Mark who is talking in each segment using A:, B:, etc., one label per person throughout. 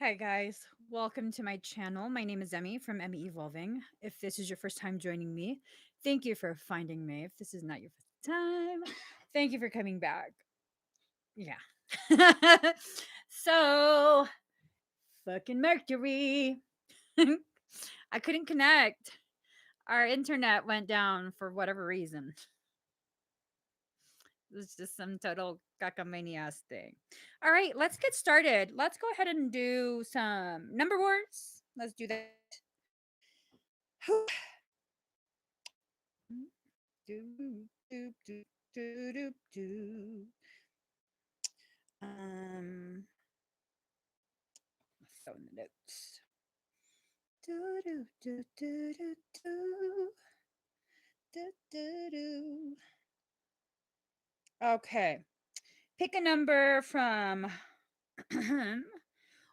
A: Hi guys, welcome to my channel. My name is Emmy from Emmy Evolving. If this is your first time joining me, thank you for finding me. If this is not your first time, thank you for coming back. Yeah. So, fucking Mercury. I couldn't connect. Our internet went down for whatever reason. It was just some total cacamanias thing. All right, let's get started. Let's go ahead and do some number wars. Let's do that. Do, do, do, do, do, do. Um, throw in the notes. Do, do, do, do, do, do. Do, do, do. Okay. Pick a number from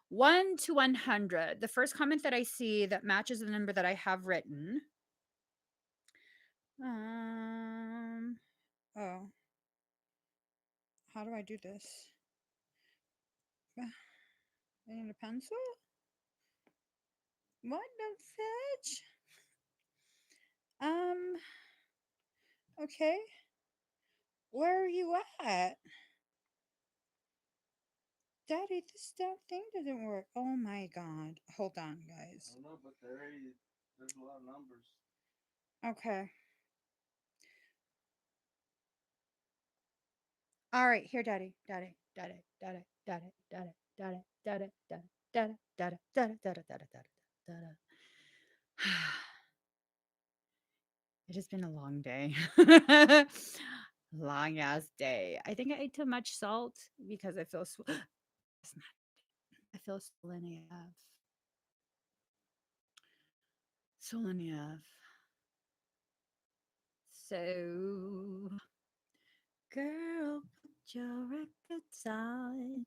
A: 1 to 100. The first comment that I see that matches the number that I have written. Oh. How do I do this? I need a pencil? What the fetch? Okay. Where are you at? Daddy, this damn thing doesn't work. Oh my god. Hold on, guys.
B: I don't know, but there's a lot of numbers.
A: Okay. All right, here, Daddy. Daddy. Daddy. Daddy. Daddy. Daddy. Daddy. Daddy. Daddy. Daddy. Daddy. Daddy. Daddy. Daddy. Daddy. It has been a long day. Long ass day. I think I ate too much salt because I feel it's not. I feel swollen AF. Swollen AF. So, girl, put your records on.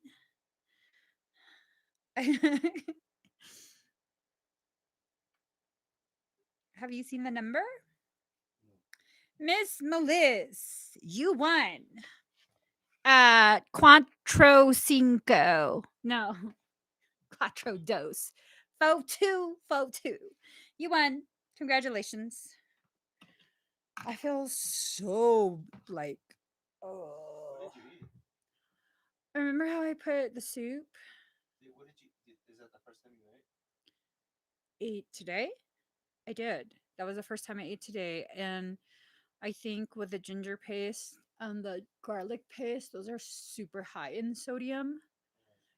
A: Have you seen the number? Miss Meliss, you won at Quattro Cinco. No, Quattro Dos. Faux two. You won. Congratulations. I feel so like,
B: What
A: oh.
B: did you eat?
A: Remember how I put the soup?
B: What did you? Is that the first time you ate?
A: Ate today? I did. That was the first time I ate today. And I think with the ginger paste and the garlic paste, those are super high in sodium.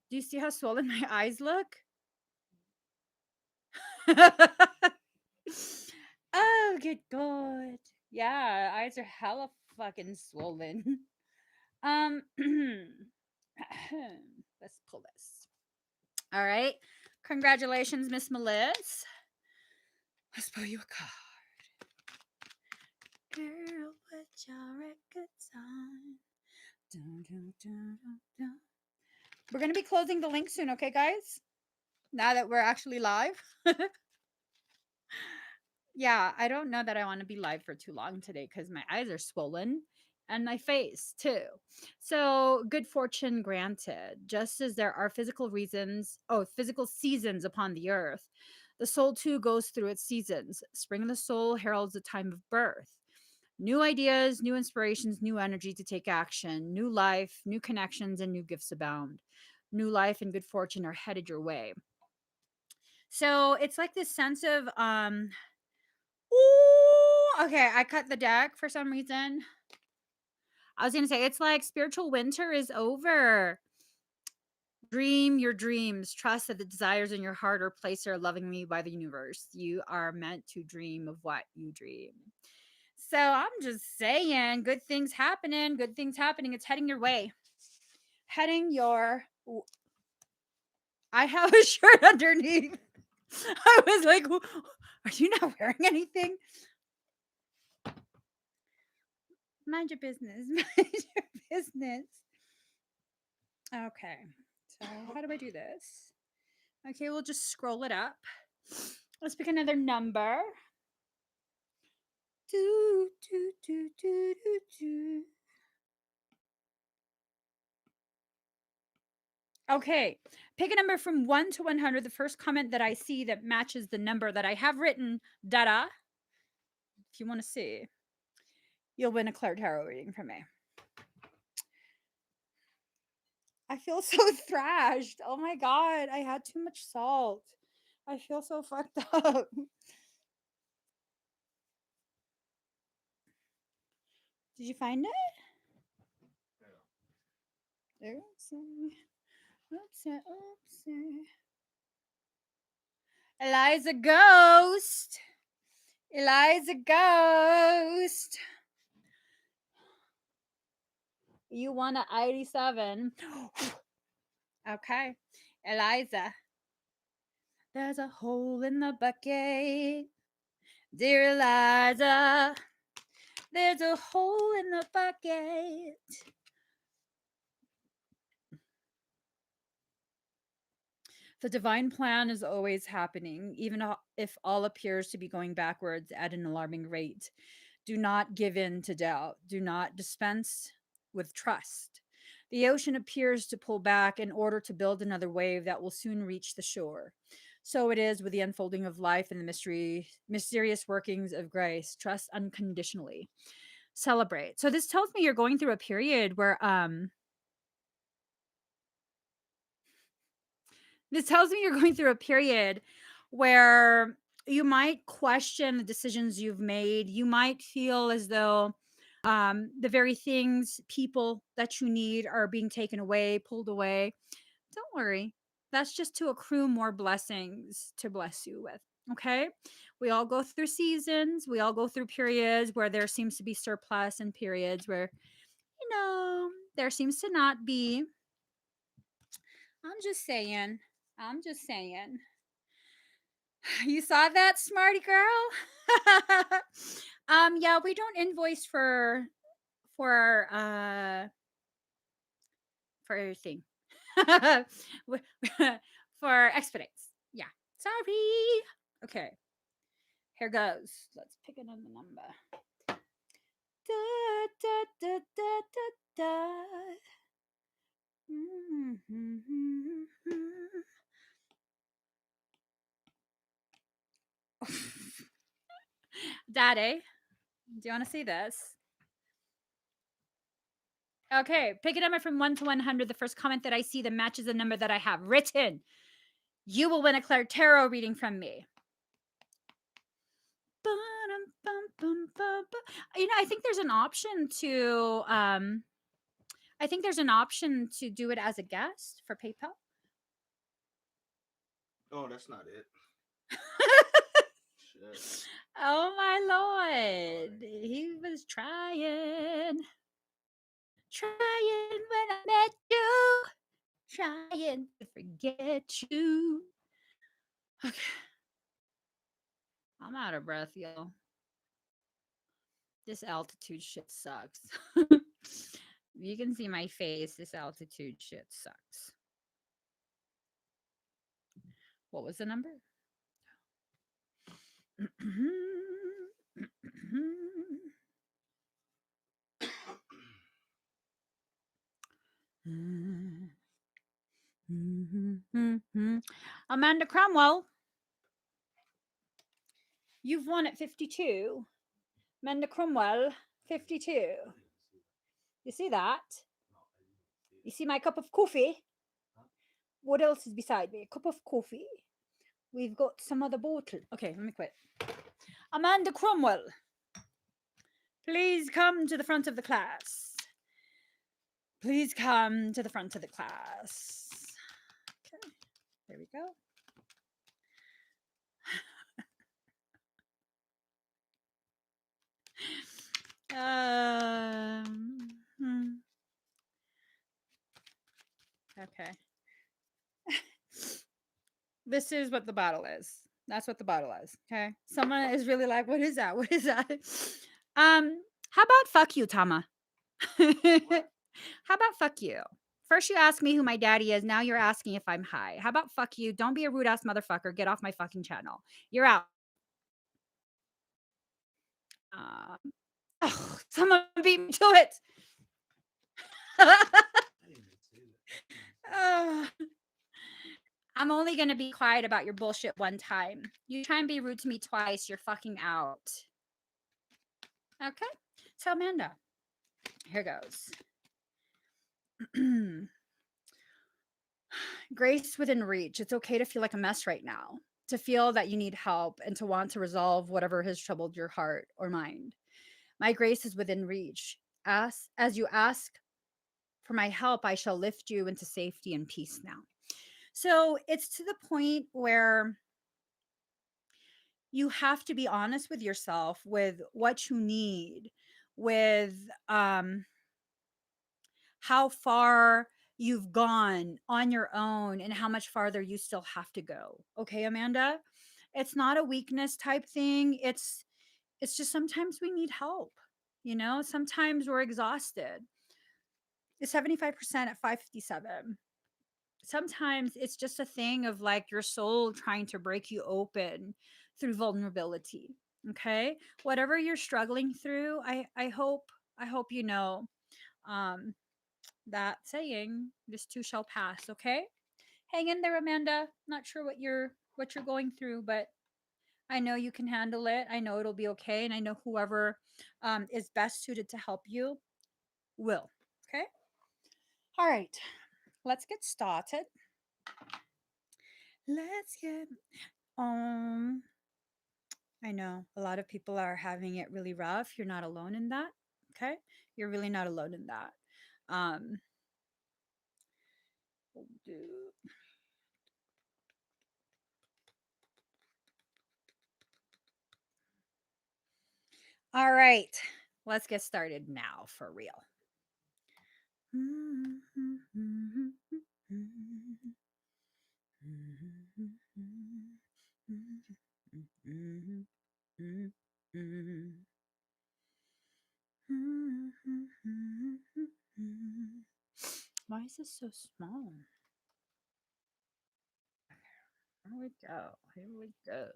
A: Do you see how swollen my eyes look? Oh, good God. Yeah, eyes are hella fucking swollen. Um, let's pull this. All right. Congratulations, Miss Meliss. Let's pull you a card. Girl, put your records on. Dun, dun, dun, dun, dun. We're going to be closing the link soon, okay, guys? Now that we're actually live. Yeah, I don't know that I want to be live for too long today because my eyes are swollen and my face too. So, good fortune granted. Just as there are physical seasons upon the earth, the soul too goes through its seasons. Spring of the soul heralds the time of birth. New ideas, new inspirations, new energy to take action, new life, new connections, and new gifts abound. New life and good fortune are headed your way. So it's like this sense of ooh, okay, I cut the deck for some reason. I was gonna say it's like spiritual winter is over. Dream your dreams. Trust that the desires in your heart are placed there lovingly by the universe. You are meant to dream of what you dream. So I'm just saying, good things happening, good things happening. It's heading your way. Heading your. I have a shirt underneath. I was like, are you not wearing anything? Mind your business. Mind your business. Okay. So how do I do this? Okay, we'll just scroll it up. Let's pick another number. Do, do, do, do, do, do. Okay. Pick a number from 1 to 100. The first comment that I see that matches the number that I have written, dada. If you want to see, you'll win a Claire Tarot reading from me. I feel so thrashed. Oh my God. I had too much salt. I feel so fucked up. Did you find it? Oopsie. Oopsie. Oopsie. Eliza Ghost. Eliza Ghost. You want an 87. Okay. Eliza. There's a hole in the bucket. Dear Eliza. There's a hole in the bucket. The divine plan is always happening, even if all appears to be going backwards at an alarming rate. Do not give in to doubt. Do not dispense with trust. The ocean appears to pull back in order to build another wave that will soon reach the shore. So it is with the unfolding of life and the mysterious workings of grace. Trust unconditionally. Celebrate. So this tells me you're going through a period where this tells me you're going through a period where you might question the decisions you've made. You might feel as though the very things, people that you need are being taken away, pulled away. Don't worry. That's just to accrue more blessings to bless you with. Okay. We all go through seasons. We all go through periods where there seems to be surplus and periods where, there seems to not be. I'm just saying. I'm just saying. You saw that, smarty girl? Yeah, we don't invoice for everything. For expedites. Yeah. Sorry. Okay. Here goes. Let's pick another number. Da, da, da, da, da, da. Daddy, do you want to see this? Okay, pick a number from 1 to 100. The first comment that I see that matches the number that I have written. You will win a Claire Tarot reading from me. I think there's an option to do it as a guest for PayPal.
B: Oh, that's not it. Shit.
A: Oh my Lord. He was trying when I met you, trying to forget you. Okay. I'm out of breath, y'all. This altitude shit sucks. You can see my face. This altitude shit sucks. What was the number? Amanda Cromwell, you've won at 52. Amanda Cromwell, 52. You see that? You see my cup of coffee? What else is beside me? A cup of coffee. We've got some other bottle. Okay, let me quit. Amanda Cromwell, please come to the front of the class. Please come to the front of the class. Okay, there we go. Okay. This is what the bottle is. That's what the bottle is. Okay. Someone is really like, what is that? What is that? How about fuck you, Tama? How about fuck you? First you ask me who my daddy is. Now you're asking if I'm high. How about fuck you? Don't be a rude ass motherfucker. Get off my fucking channel. You're out. Someone beat me to it. I'm only going to be quiet about your bullshit one time. You try and be rude to me twice, you're fucking out. Okay? So, Amanda, here goes. Grace within reach. It's okay to feel like a mess right now, to feel that you need help, and to want to resolve whatever has troubled your heart or mind. My grace is within reach. As you ask for my help, I shall lift you into safety and peace now. So it's to the point where you have to be honest with yourself with what you need, with how far you've gone on your own and how much farther you still have to go. Okay, Amanda? It's not a weakness type thing. It's just sometimes we need help. You know, sometimes we're exhausted. It's 75% at 557. Sometimes it's just a thing of like your soul trying to break you open through vulnerability. Okay? Whatever you're struggling through, I hope you know um that saying, this too shall pass. Okay, hang in there, Amanda. Not sure what you're going through, but I know you can handle it. I know it'll be okay, and I know whoever is best suited to help you will. Okay, all right, let's get started. Let's get I know a lot of people are having it really rough. You're not alone in that. Okay, you're really not alone in that. um do- all right, let's get started now for real. Why is this so small? Here we go. Here we go.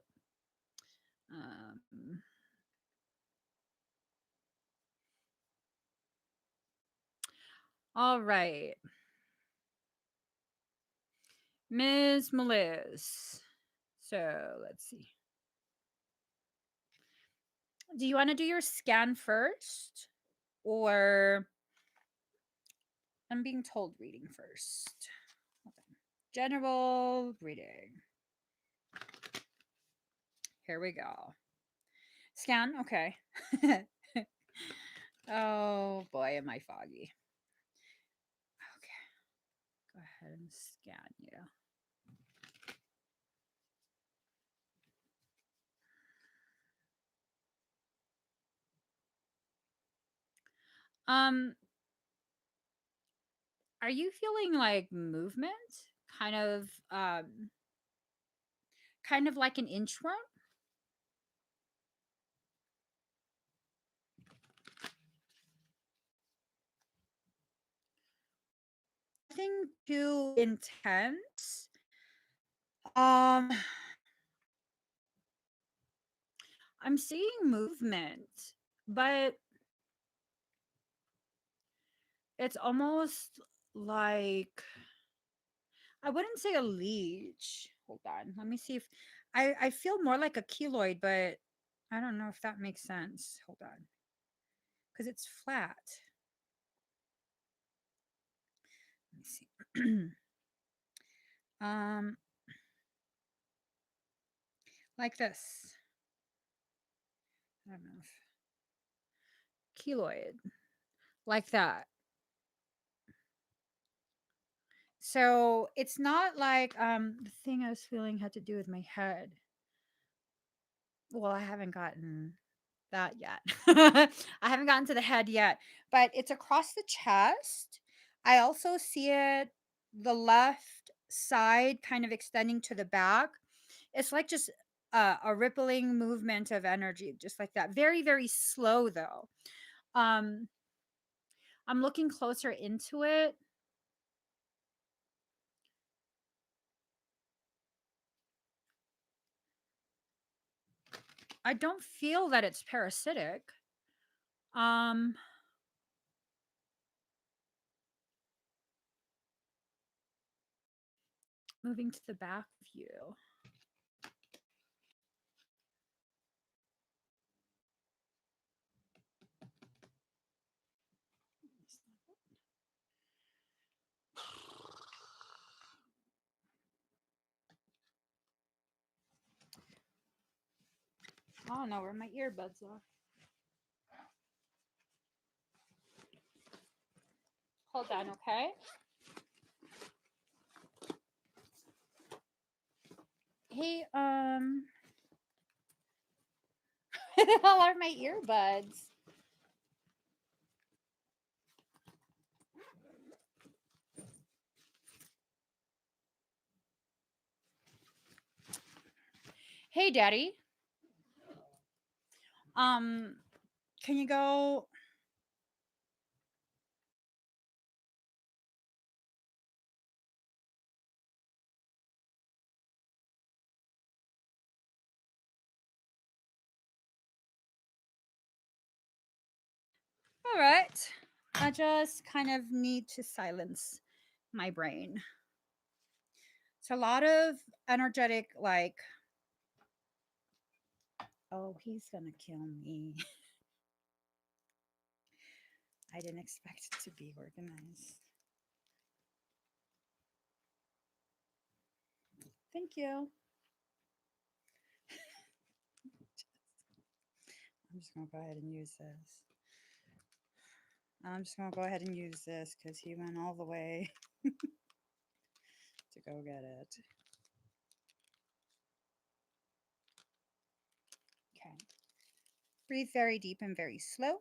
A: Um, all right. Ms. Meliz. So let's see. Do you want to do your scan first? Or I'm being told reading first. Okay. General reading. Here we go. Scan. Okay. Oh boy, am I foggy. Okay. Go ahead and scan you. Um, are you feeling like movement? Kind of kind of like an inchworm? Nothing too intense. Um, I'm seeing movement, but it's almost like, I wouldn't say a leech. Hold on. Let me see if I feel more like a keloid, but I don't know if that makes sense. Hold on. Because it's flat. Let me see. um like this. I don't know if keloid. Like that. So it's not like the thing I was feeling had to do with my head. Well, I haven't gotten that yet. I haven't gotten to the head yet, but it's across the chest. I also see it the left side kind of extending to the back. It's like just a rippling movement of energy, just like that. Very, very slow though. Um, I'm looking closer into it. I don't feel that it's parasitic. Um, Moving to the back of you. I don't know where my earbuds are. Hold on, okay? Hey, where the hell are my earbuds? Hey, Daddy. Can you go? All right. I just kind of need to silence my brain. It's a lot of energetic, like, oh, he's gonna kill me. I didn't expect it to be organized. Thank you. I'm just gonna go ahead and use this. I'm just gonna go ahead and use this because he went all the way to go get it. Okay. Breathe very deep and very slow.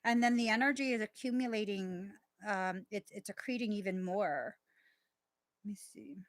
A: And then the energy is accumulating. It's accreting even more. Let me see.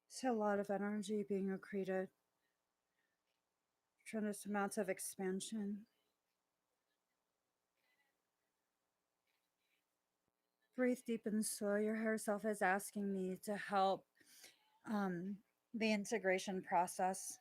A: So a lot of energy being accreted. Tremendous amounts of expansion. Breathe deep and slow. Your higher self is asking me to help the integration process.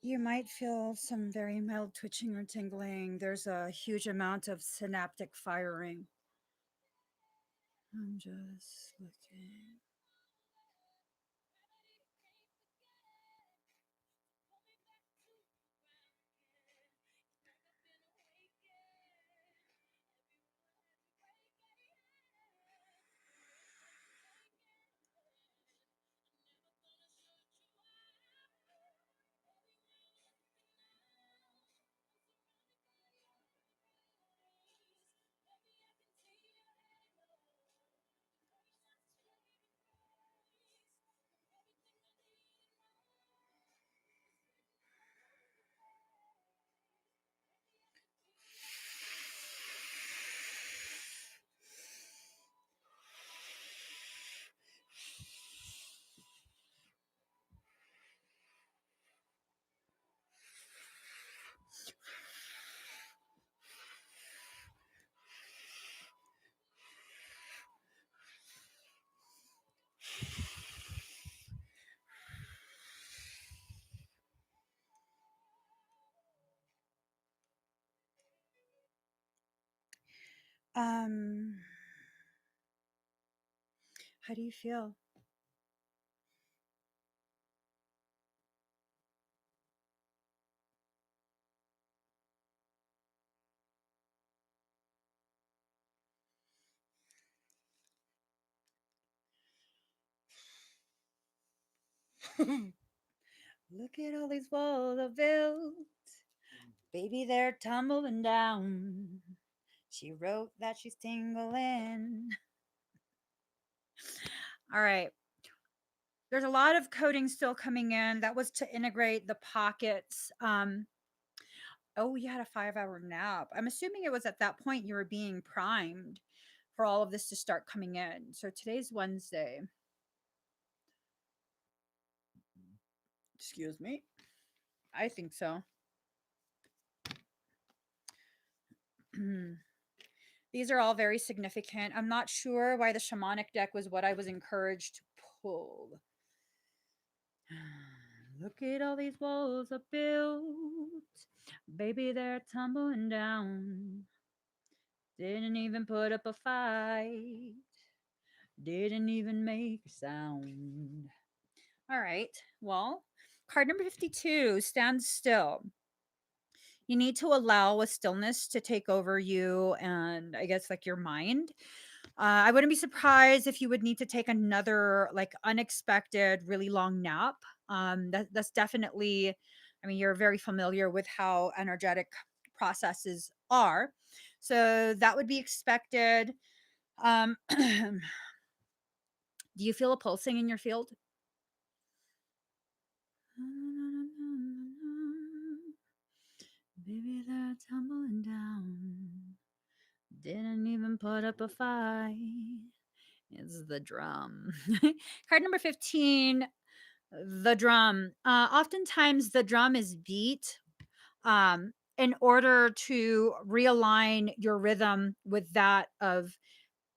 A: You might feel some very mild twitching or tingling. There's a huge amount of synaptic firing. I'm just looking. Um, how do you feel? Look at all these walls I built. Baby, they're tumbling down. She wrote that she's tingling. All right. There's a lot of coding still coming in. That was to integrate the pockets. Oh, you had a 5-hour nap. I'm assuming it was at that point you were being primed for all of this to start coming in. So today's Wednesday. Excuse me. I think so. These are all very significant. I'm not sure why the shamanic deck was what I was encouraged to pull. Look at all these walls I built. Baby, they're tumbling down. Didn't even put up a fight. Didn't even make a sound. All right. Well, card number 52, stand still. You need to allow a stillness to take over you and I guess like your mind. I wouldn't be surprised if you would need to take another like unexpected, really long nap. That's definitely, I mean, you're very familiar with how energetic processes are. So that would be expected. Do you feel a pulsing in your field? Baby, they're tumbling down. Didn't even put up a fight. It's the drum. Card number 15, the drum. Oftentimes, the drum is beat in order to realign your rhythm with that of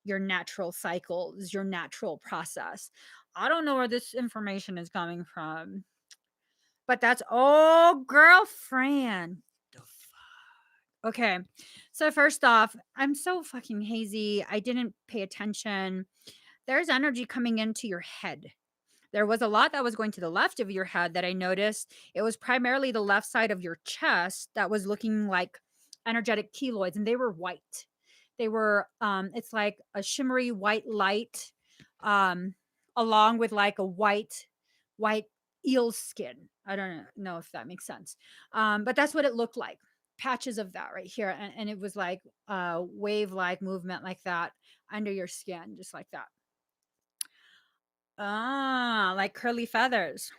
A: your natural cycles, your natural process. I don't know where this information is coming from, but that's oh, girlfriend. The fuck? Okay. So, first off, I'm so fucking hazy. I didn't pay attention. There's energy coming into your head. There was a lot that was going to the left of your head that I noticed. It was primarily the left side of your chest that was looking like energetic keloids, and they were white. They were, it's like a shimmery white light, um, along with like a white eel skin. I don't know if that makes sense. But that's what it looked like. Patches of that right here. And it was like wave like movement like that under your skin, just like that. Ah, like curly feathers.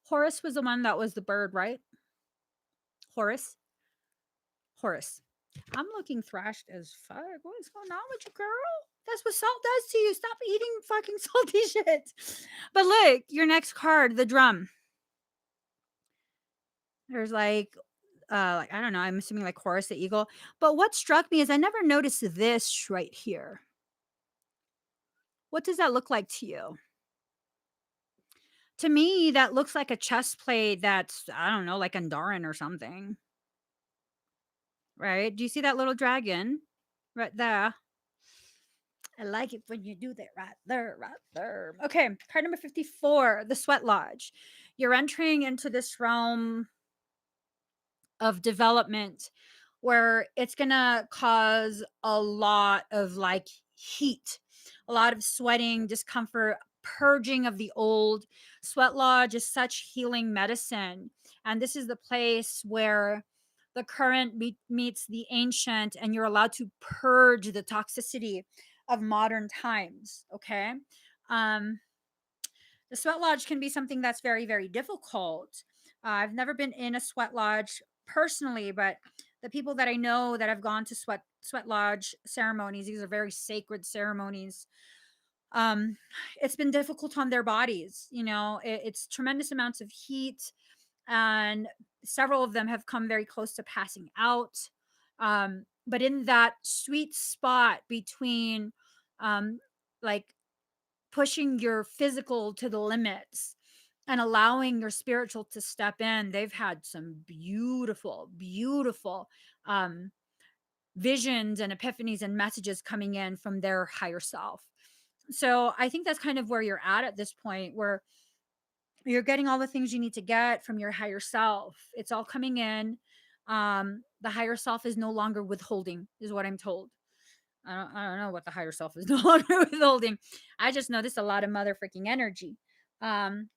A: Horus was the one that was the bird, right? Horus. Horus. I'm looking thrashed as fuck. What is going on with you, girl? That's what salt does to you. Stop eating fucking salty shit. But look, your next card, the drum. There's like I don't know, I'm assuming like Horus the eagle. But what struck me is I never noticed this right here. What does that look like to you? To me, that looks like a chest plate that's, I don't know, like Andaran or something. Right? Do you see that little dragon right there? I like it when you do that right there, right there. Okay, card number 54, the Sweat Lodge. You're entering into this realm of development where it's going to cause a lot of like heat, a lot of sweating, discomfort, purging of the old. Sweat Lodge is such healing medicine. And this is the place where the current meets the ancient, and you're allowed to purge the toxicity of modern times. Okay. Um, the sweat lodge can be something that's very, very difficult. I've never been in a sweat lodge personally, but the people that I know that have gone to sweat lodge ceremonies, these are very sacred ceremonies. Um, it's been difficult on their bodies. You know, it's tremendous amounts of heat, and several of them have come very close to passing out. But in that sweet spot between, um, like pushing your physical to the limits and allowing your spiritual to step in. They've had some beautiful, beautiful visions and epiphanies and messages coming in from their higher self. So I think that's kind of where you're at this point, where you're getting all the things you need to get from your higher self. It's all coming in. The higher self is no longer withholding, is what I'm told. I don't know what the higher self is no longer withholding. I just know this a lot of mother freaking energy. Um,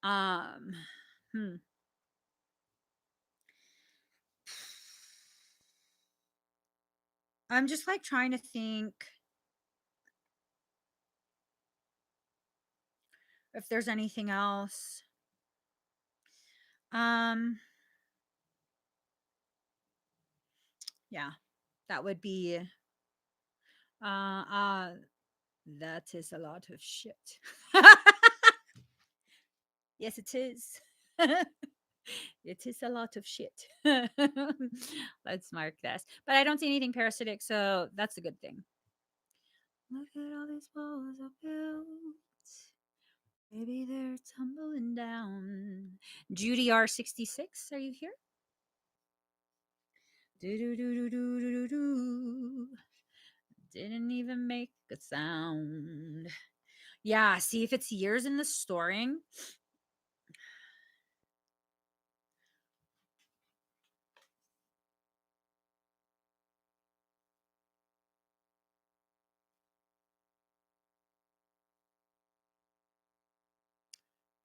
A: um, hmm. I'm just like trying to think if there's anything else. Um, yeah, that would be uh uh that is a lot of shit. Yes, it is. It is a lot of shit. Let's mark this. But I don't see anything parasitic, so that's a good thing. Look at all these walls I built. Maybe they're tumbling down. Judy R66, are you here? Do do do do do do do do. Didn't even make a sound. Yeah, see if it's years in the storing.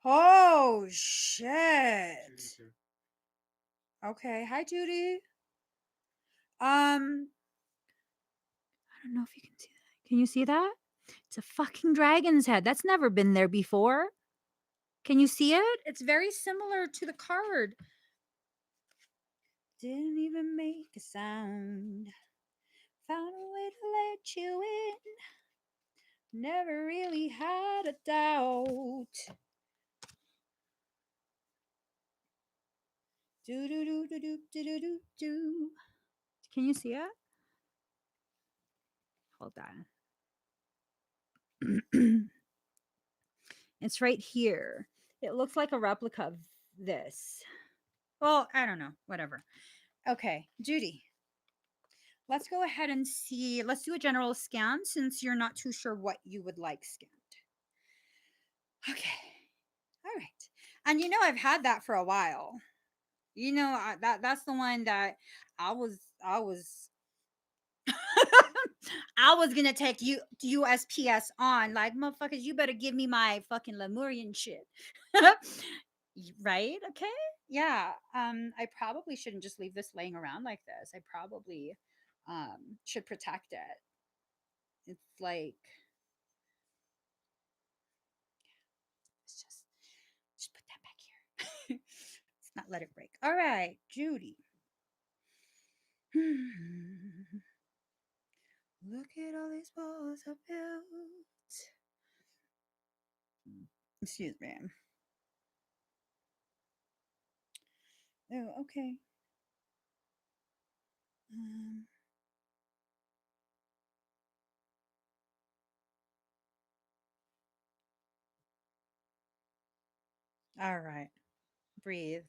A: Oh shit. Okay, hi Judy. I don't know if you can see that. Can you see that? It's a fucking dragon's head. That's never been there before. Can you see it? It's very similar to the card. Didn't even make a sound. Found a way to let you in. Never really had a doubt. Do do do do do do do do do. Can you see it? Hold on. It's right here. It looks like a replica of this. Well, I don't know. Whatever. Okay, Judy. Let's go ahead and see. Let's do a general scan since you're not too sure what you would like scanned. Okay. All right. And you know I've had that for a while. You know that's the one that I was I was gonna take you USPS on like motherfuckers. You better give me my fucking Lemurian shit, right? Okay, yeah. I probably shouldn't just leave this laying around like this. I probably should protect it. It's like let's just put that back here. Let's not let it break. All right, Judy. Look at all these walls I built. Excuse me. Oh, okay. Um, all right. Breathe.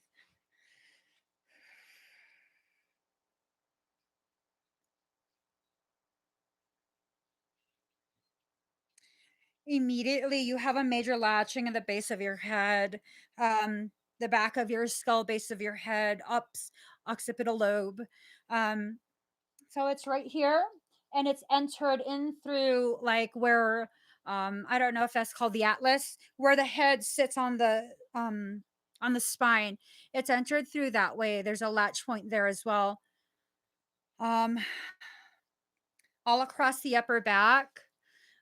A: Immediately, you have a major latching at the base of your head, the back of your skull, base of your head, occipital lobe. Um, so it's right here, and it's entered in through like where I don't know if that's called the atlas, where the head sits on the spine. It's entered through that way. There's a latch point there as well. Um, all across the upper back.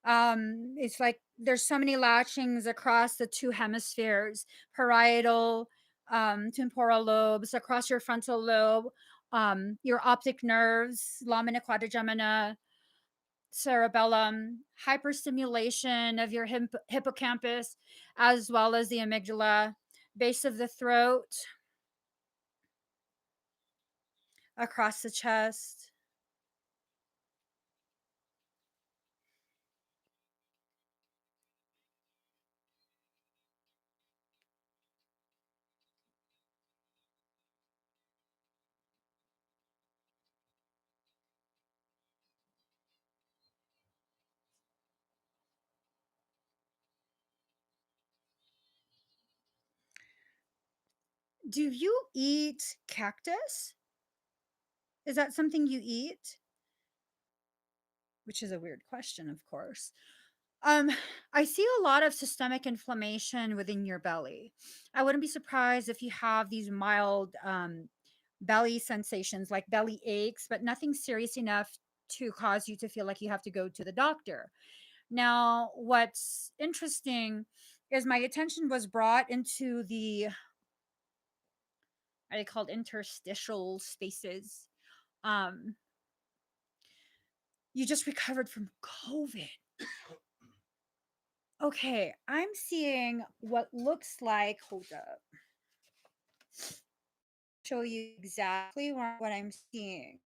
A: It's like there's so many latchings across the two hemispheres, parietal, temporal lobes, across your frontal lobe, your optic nerves, lamina quadrigemina, cerebellum, hyperstimulation of your hippocampus, as well as the amygdala, base of the throat, across the chest. Do you eat cactus? Is that something you eat? Which is a weird question, of course. Um, I see a lot of systemic inflammation within your belly. I wouldn't be surprised if you have these mild belly sensations like belly aches, but nothing serious enough to cause you to feel like you have to go to the doctor. Now, what's interesting is my attention was brought into the, are they called interstitial spaces? Um, you just recovered from COVID. Okay, I'm seeing what looks like, hold up, show you exactly what I'm seeing.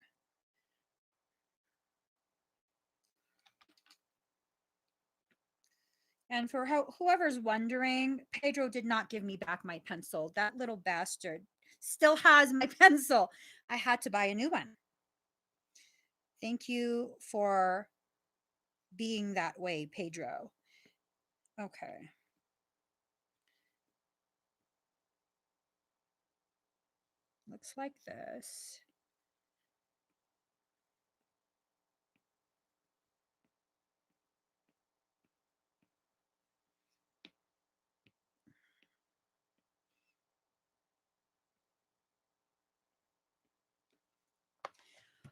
A: And for whoever's wondering, Pedro did not give me back my pencil. That little bastard still has my pencil. I had to buy a new one. Thank you for being that way, Pedro. Okay. Looks like this.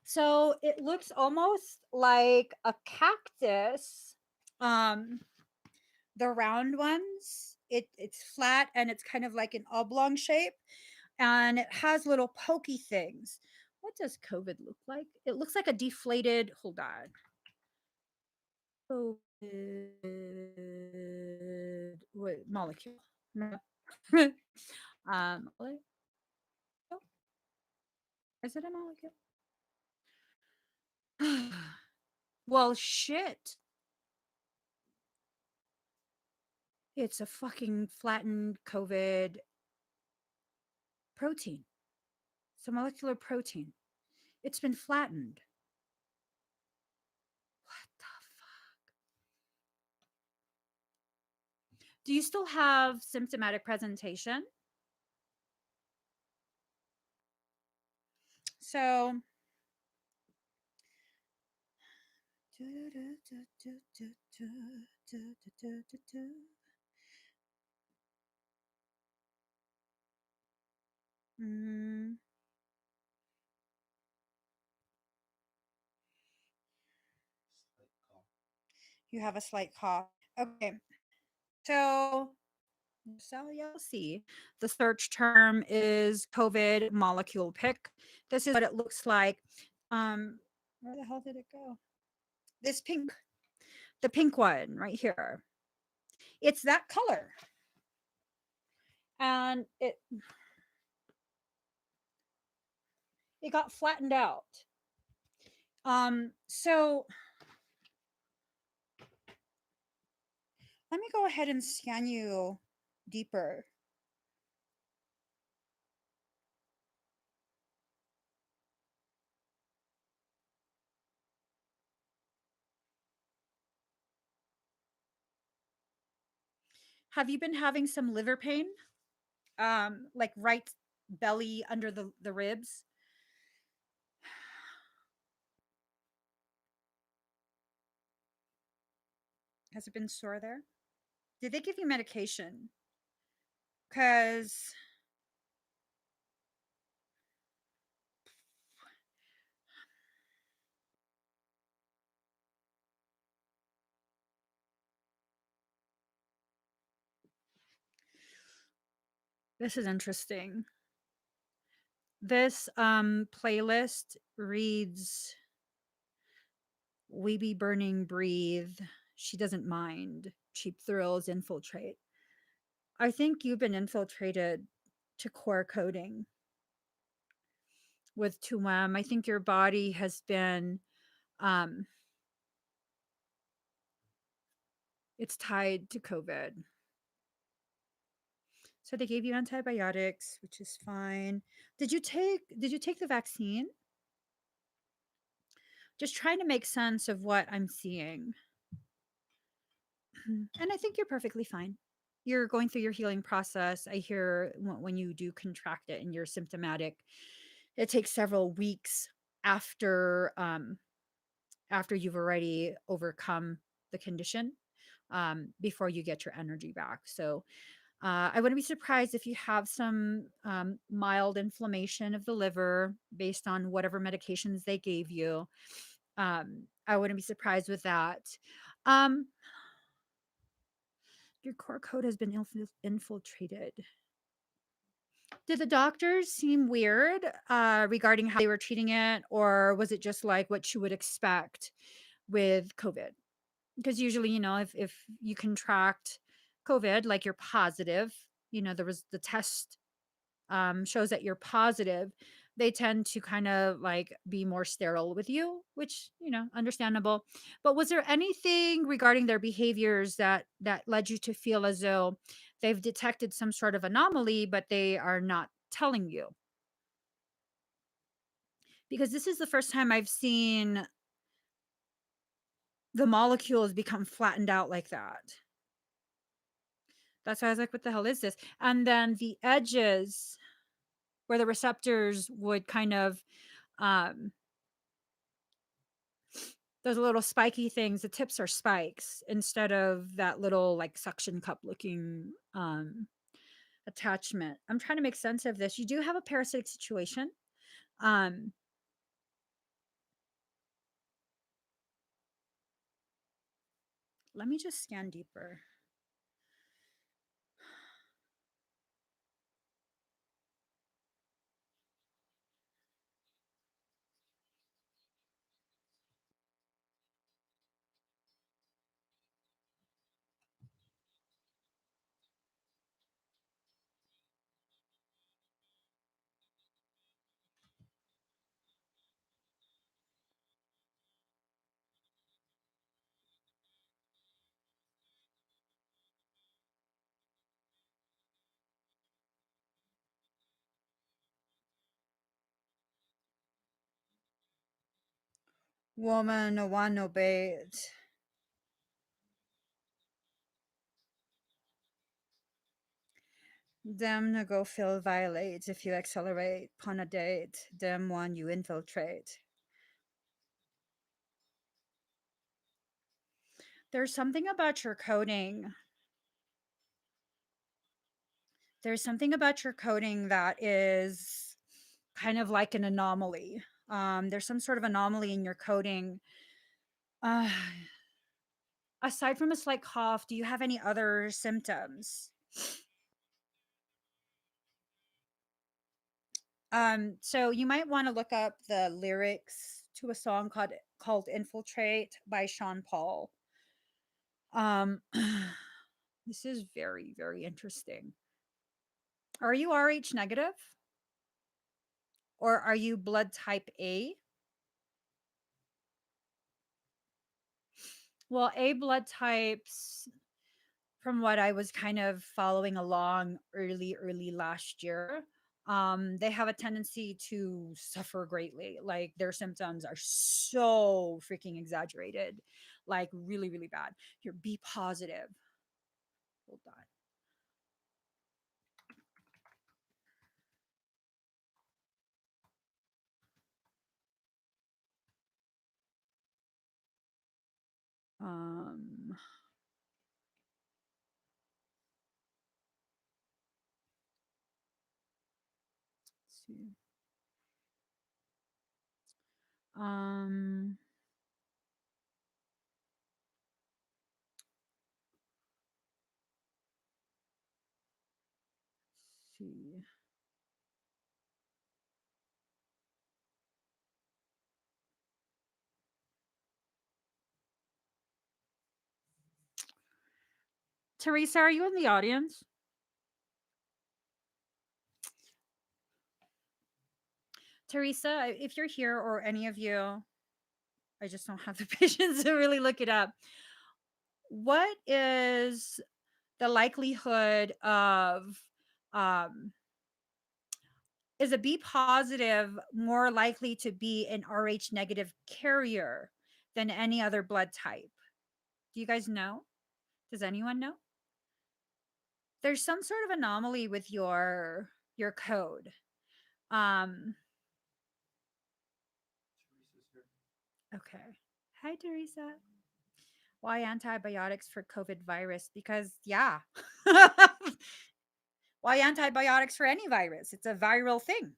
A: So it looks almost like a cactus. Um, the round ones, it's flat and it's kind of like an oblong shape, and it has little pokey things. What does COVID look like? It looks like a deflated, hold on. COVID, wait, molecule. No. Molecule? Is it a molecule? Well, shit. It's a fucking flattened COVID protein. It's a molecular protein. It's been flattened. What the fuck? Do you still have symptomatic presentation? So, mm, you have a slight cough. Okay. So, you'll see. The search term is COVID molecule pick. This is what it looks like. Where the hell did it go? This pink, the pink one right here. It's that color. And it got flattened out. So let me go ahead and scan you deeper. Have you been having some liver pain? Like right belly under the ribs? Has it been sore there? Did they give you medication? Because this is interesting. This playlist reads We Be Burning Breathe. She Doesn't Mind. Cheap Thrills Infiltrate. I think you've been infiltrated to core coding with 2M. I think your body has been um it's tied to COVID. So they gave you antibiotics, which is fine. Did you take the vaccine? Just trying to make sense of what I'm seeing. And I think you're perfectly fine. you're going through your healing process. I hear when you do contract it and you're symptomatic, it takes several weeks after after you've already overcome the condition, before you get your energy back. So I wouldn't be surprised if you have some mild inflammation of the liver based on whatever medications they gave you. I wouldn't be surprised with that. Um, your core code has been infiltrated. Did the doctors seem weird regarding how they were treating it, or was it just like what you would expect with COVID? Because usually, if you contract COVID, like you're positive, there was the test shows that you're positive, they tend to kind of like be more sterile with you, which, understandable. But was there anything regarding their behaviors that led you to feel as though they've detected some sort of anomaly, but they are not telling you? Because this is the first time I've seen the molecules become flattened out like that. That's why I was like, what the hell is this? And then the edges where the receptors would kind of um those little spiky things, the tips are spikes instead of that little like suction cup looking attachment. I'm trying to make sense of this. You do have a parasitic situation. Um Let me just scan deeper. Woman no one no bait. Them no go feel violate if you accelerate upon a date. Them one you infiltrate. There's something about your coding. There's something about your coding that is kind of like an anomaly. There's some sort of anomaly in your coding. Uh, Aside from a slight cough, do you have any other symptoms? So you might want to look up the lyrics to a song called Infiltrate by Sean Paul. Um, this is very, very interesting. Are you Rh negative or are you blood type A? Well, A blood types, from what I was kind of following along early last year, they have a tendency to suffer greatly. Like their symptoms are so freaking exaggerated, like really, really bad. You're B positive. Hold on. Let's see. Um, let's see. Teresa, are you in the audience? Teresa, if you're here or any of you, I just don't have the patience to really look it up. What is the likelihood of um, is a B positive more likely to be an Rh negative carrier than any other blood type? Do you guys know? Does anyone know? there's some sort of anomaly with your code. Um,
B: Teresa's here.
A: okay. Hi, Teresa. Why antibiotics for COVID virus? Because yeah. Why antibiotics for any virus? It's a viral thing.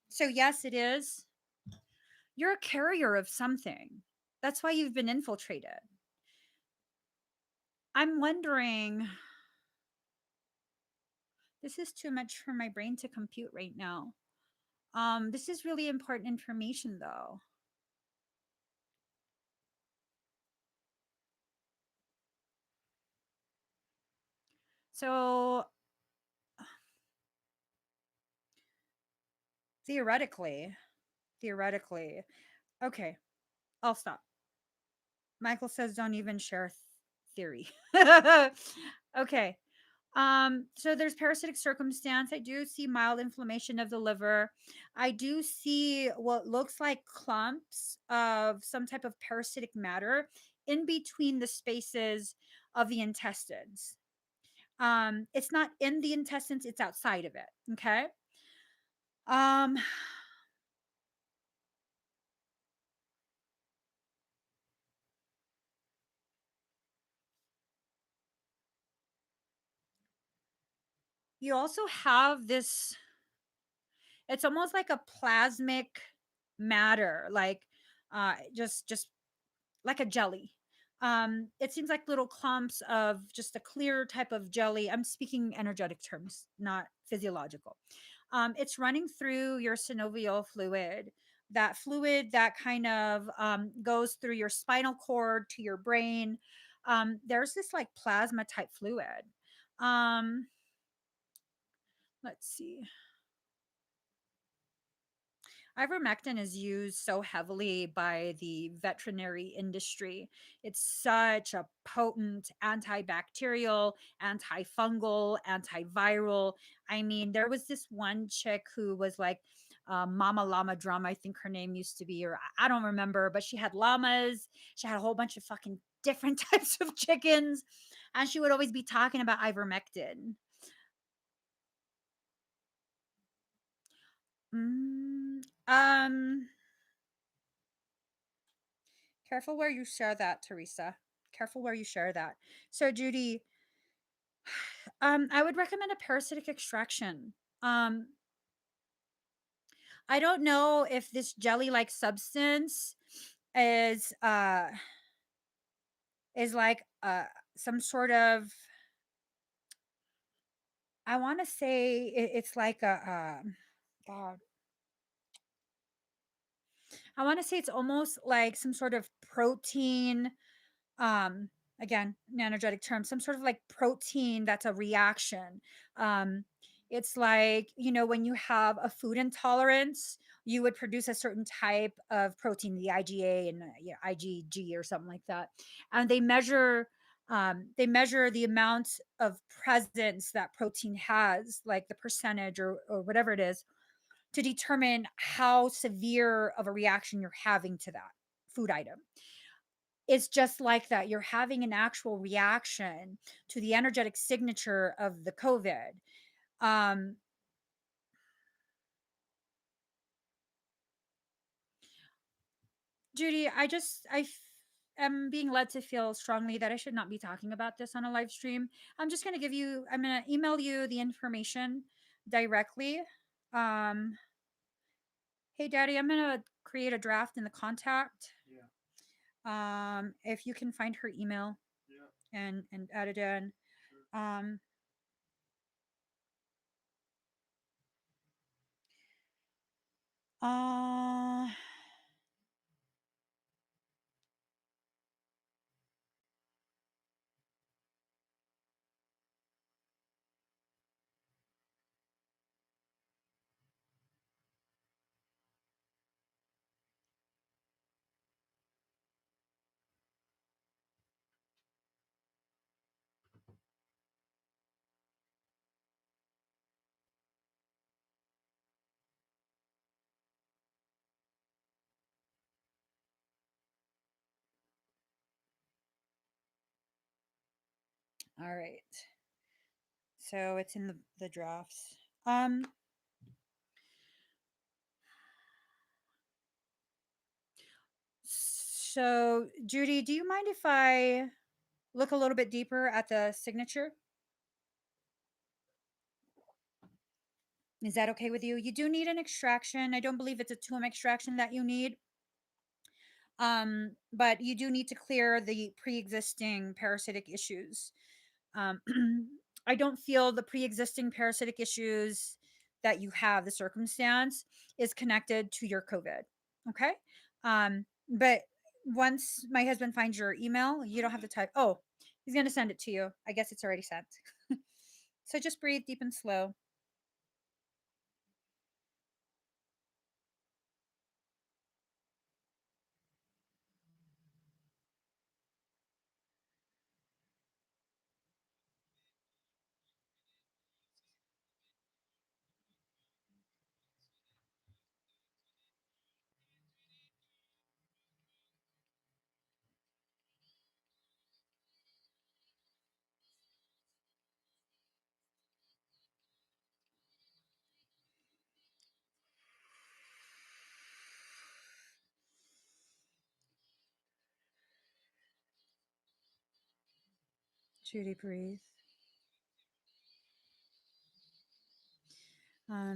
A: So yes, it is. You're a carrier of something. That's why you've been infiltrated. I'm wondering, this is too much for my brain to compute right now. This is really important information though. So theoretically, theoretically, okay, I'll stop. Michael says don't even share theory. Okay. So there's parasitic circumstance. I do see mild inflammation of the liver. I do see what looks like clumps of some type of parasitic matter in between the spaces of the intestines. It's not in the intestines, it's outside of it. Okay. Um, you also have this, it's almost like a plasmic matter, like just like a jelly. It seems like little clumps of just a clear type of jelly. I'm speaking energetic terms, not physiological. It's running through your synovial fluid. That fluid that kind of goes through your spinal cord to your brain. There's this like plasma type fluid. Um, let's see. Ivermectin is used so heavily by the veterinary industry. It's such a potent antibacterial, antifungal, antiviral. I mean, there was this one chick who was like Mama Llama Drum, I think her name used to be, or I don't remember, but she had llamas. She had a whole bunch of fucking different types of chickens. And she would always be talking about ivermectin. Mm, um, Careful where you share that, Teresa. Careful where you share that. So, Judy, I would recommend a parasitic extraction. Um, I don't know if this jelly-like substance is uh is like some sort of, I want to say it's like a God, I want to say it's almost like some sort of protein, um again, nanergetic term, some sort of like protein that's a reaction. um it's like, when you have a food intolerance, you would produce a certain type of protein, the IgA and IgG or something like that. And they measure the amount of presence that protein has, like the percentage or whatever it is, to determine how severe of a reaction you're having to that food item. It's just like that. You're having an actual reaction to the energetic signature of the COVID. Um, Judy, am being led to feel strongly that I should not be talking about this on a live stream. I'm going to email you the information directly. Um, hey, Daddy, I'm going to create a draft in the contact.
B: Yeah.
A: If you can find her email
B: Yeah.
A: and add it in.
B: Sure.
A: Um, uh, All right. So it's in the drafts. Um, so Judy, do you mind if I look a little bit deeper at the signature? Is that okay with you? You do need an extraction. I don't believe it's a 2M extraction that you need. But you do need to clear the pre-existing parasitic issues. Um, I don't feel the pre-existing parasitic issues that you have, the circumstance is connected to your COVID. Okay. But once my husband finds your email, you don't have to type. Oh, he's going to send it to you. I guess it's already sent. So just breathe deep and slow. Judy, breathe.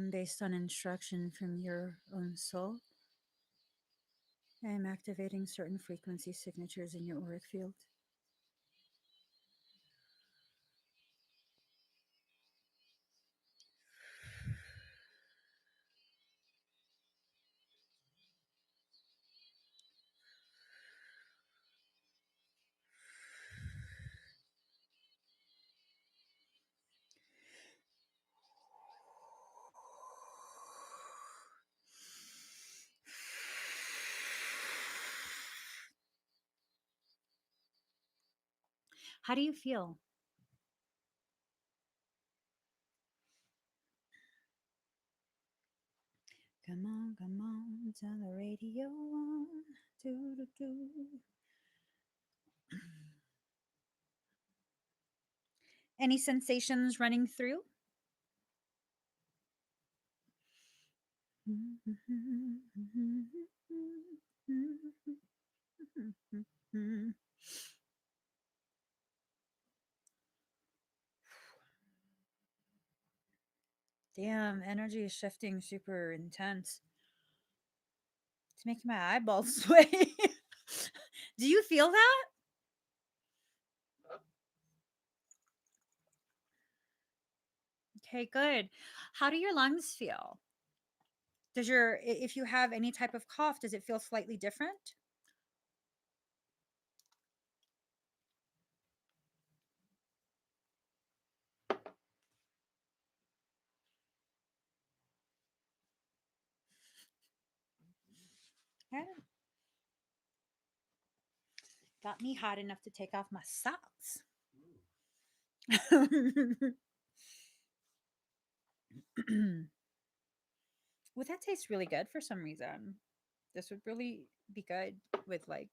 A: Based on instruction from your own soul, I am activating certain frequency signatures in your auric field. How do you feel? Come on, turn the radio on. Do, do, do. Any sensations running through? Damn, energy is shifting super intense. It's making my eyeballs sway. Do you feel that? Okay, good. How do your lungs feel? Does if you have any type of cough, does it feel slightly different? Yeah. Got me hot enough to take off my socks. Well, that tastes really good for some reason. This would really be good with like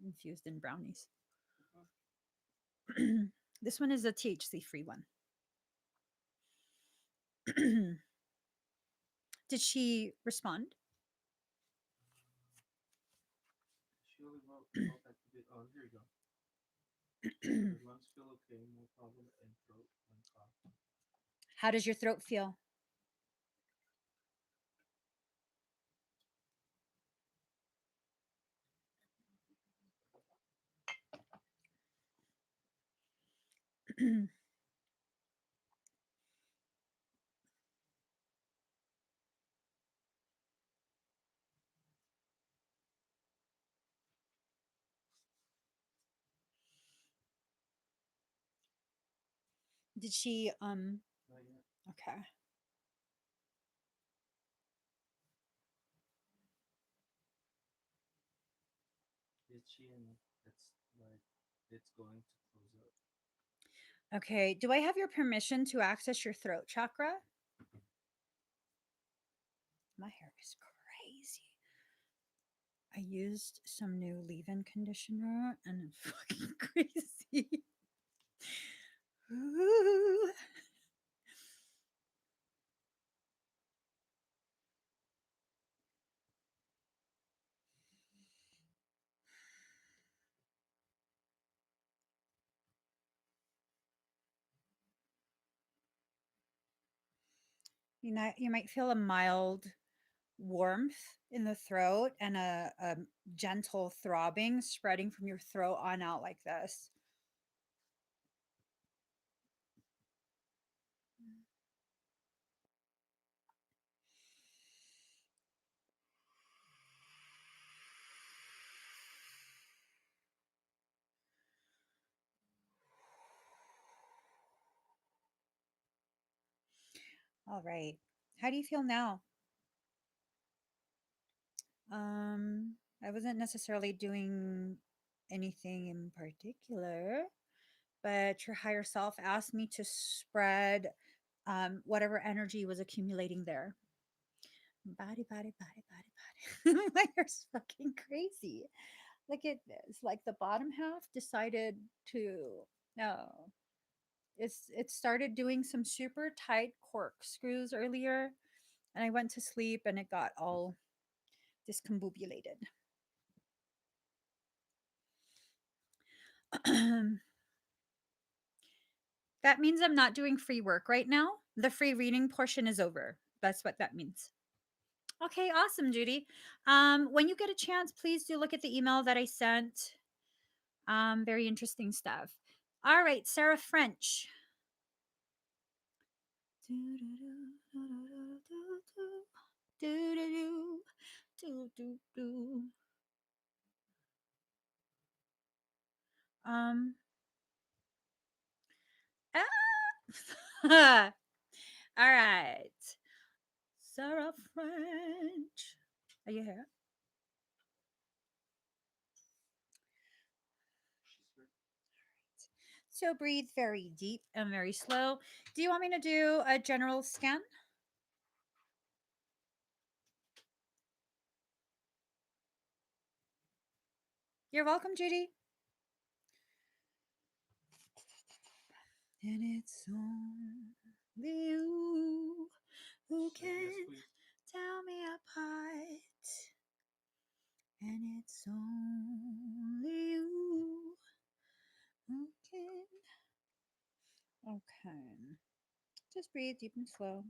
A: infused in brownies. This one is a THC free one. Did she respond?
B: She only wrote self-activate. Oh, here you go. Her lungs feel okay, no problem, and throat and cough.
A: How does your throat feel? Did she
B: Not yet.
A: okay.
B: Itchy and it's like it's going to close up.
A: Okay, do I have your permission to access your throat chakra? My hair is crazy. I used some new leave-in conditioner and it's fucking crazy. You might feel a mild warmth in the throat and a gentle throbbing spreading from your throat on out like this. All right. How do you feel now? I wasn't necessarily doing anything in particular, but your higher self asked me to spread whatever energy was accumulating there. Body. My hair's fucking crazy. Look at this. Like the bottom half decided to no. It started doing some super tight corkscrews earlier, and I went to sleep and it got all discombobulated. That means I'm not doing free work right now. The free reading portion is over. That's what that means. Okay, awesome, Judy. When you get a chance, please do look at the email that I sent. Very interesting stuff. All right, Sarah French. Um, ah. All right. Sarah French. Are you here? So breathe very deep and very slow. Do you want me to do a general scan? You're welcome, Judy. And it's only you who can tell me apart. And it's only you who can. Okay. Just breathe deep and slow.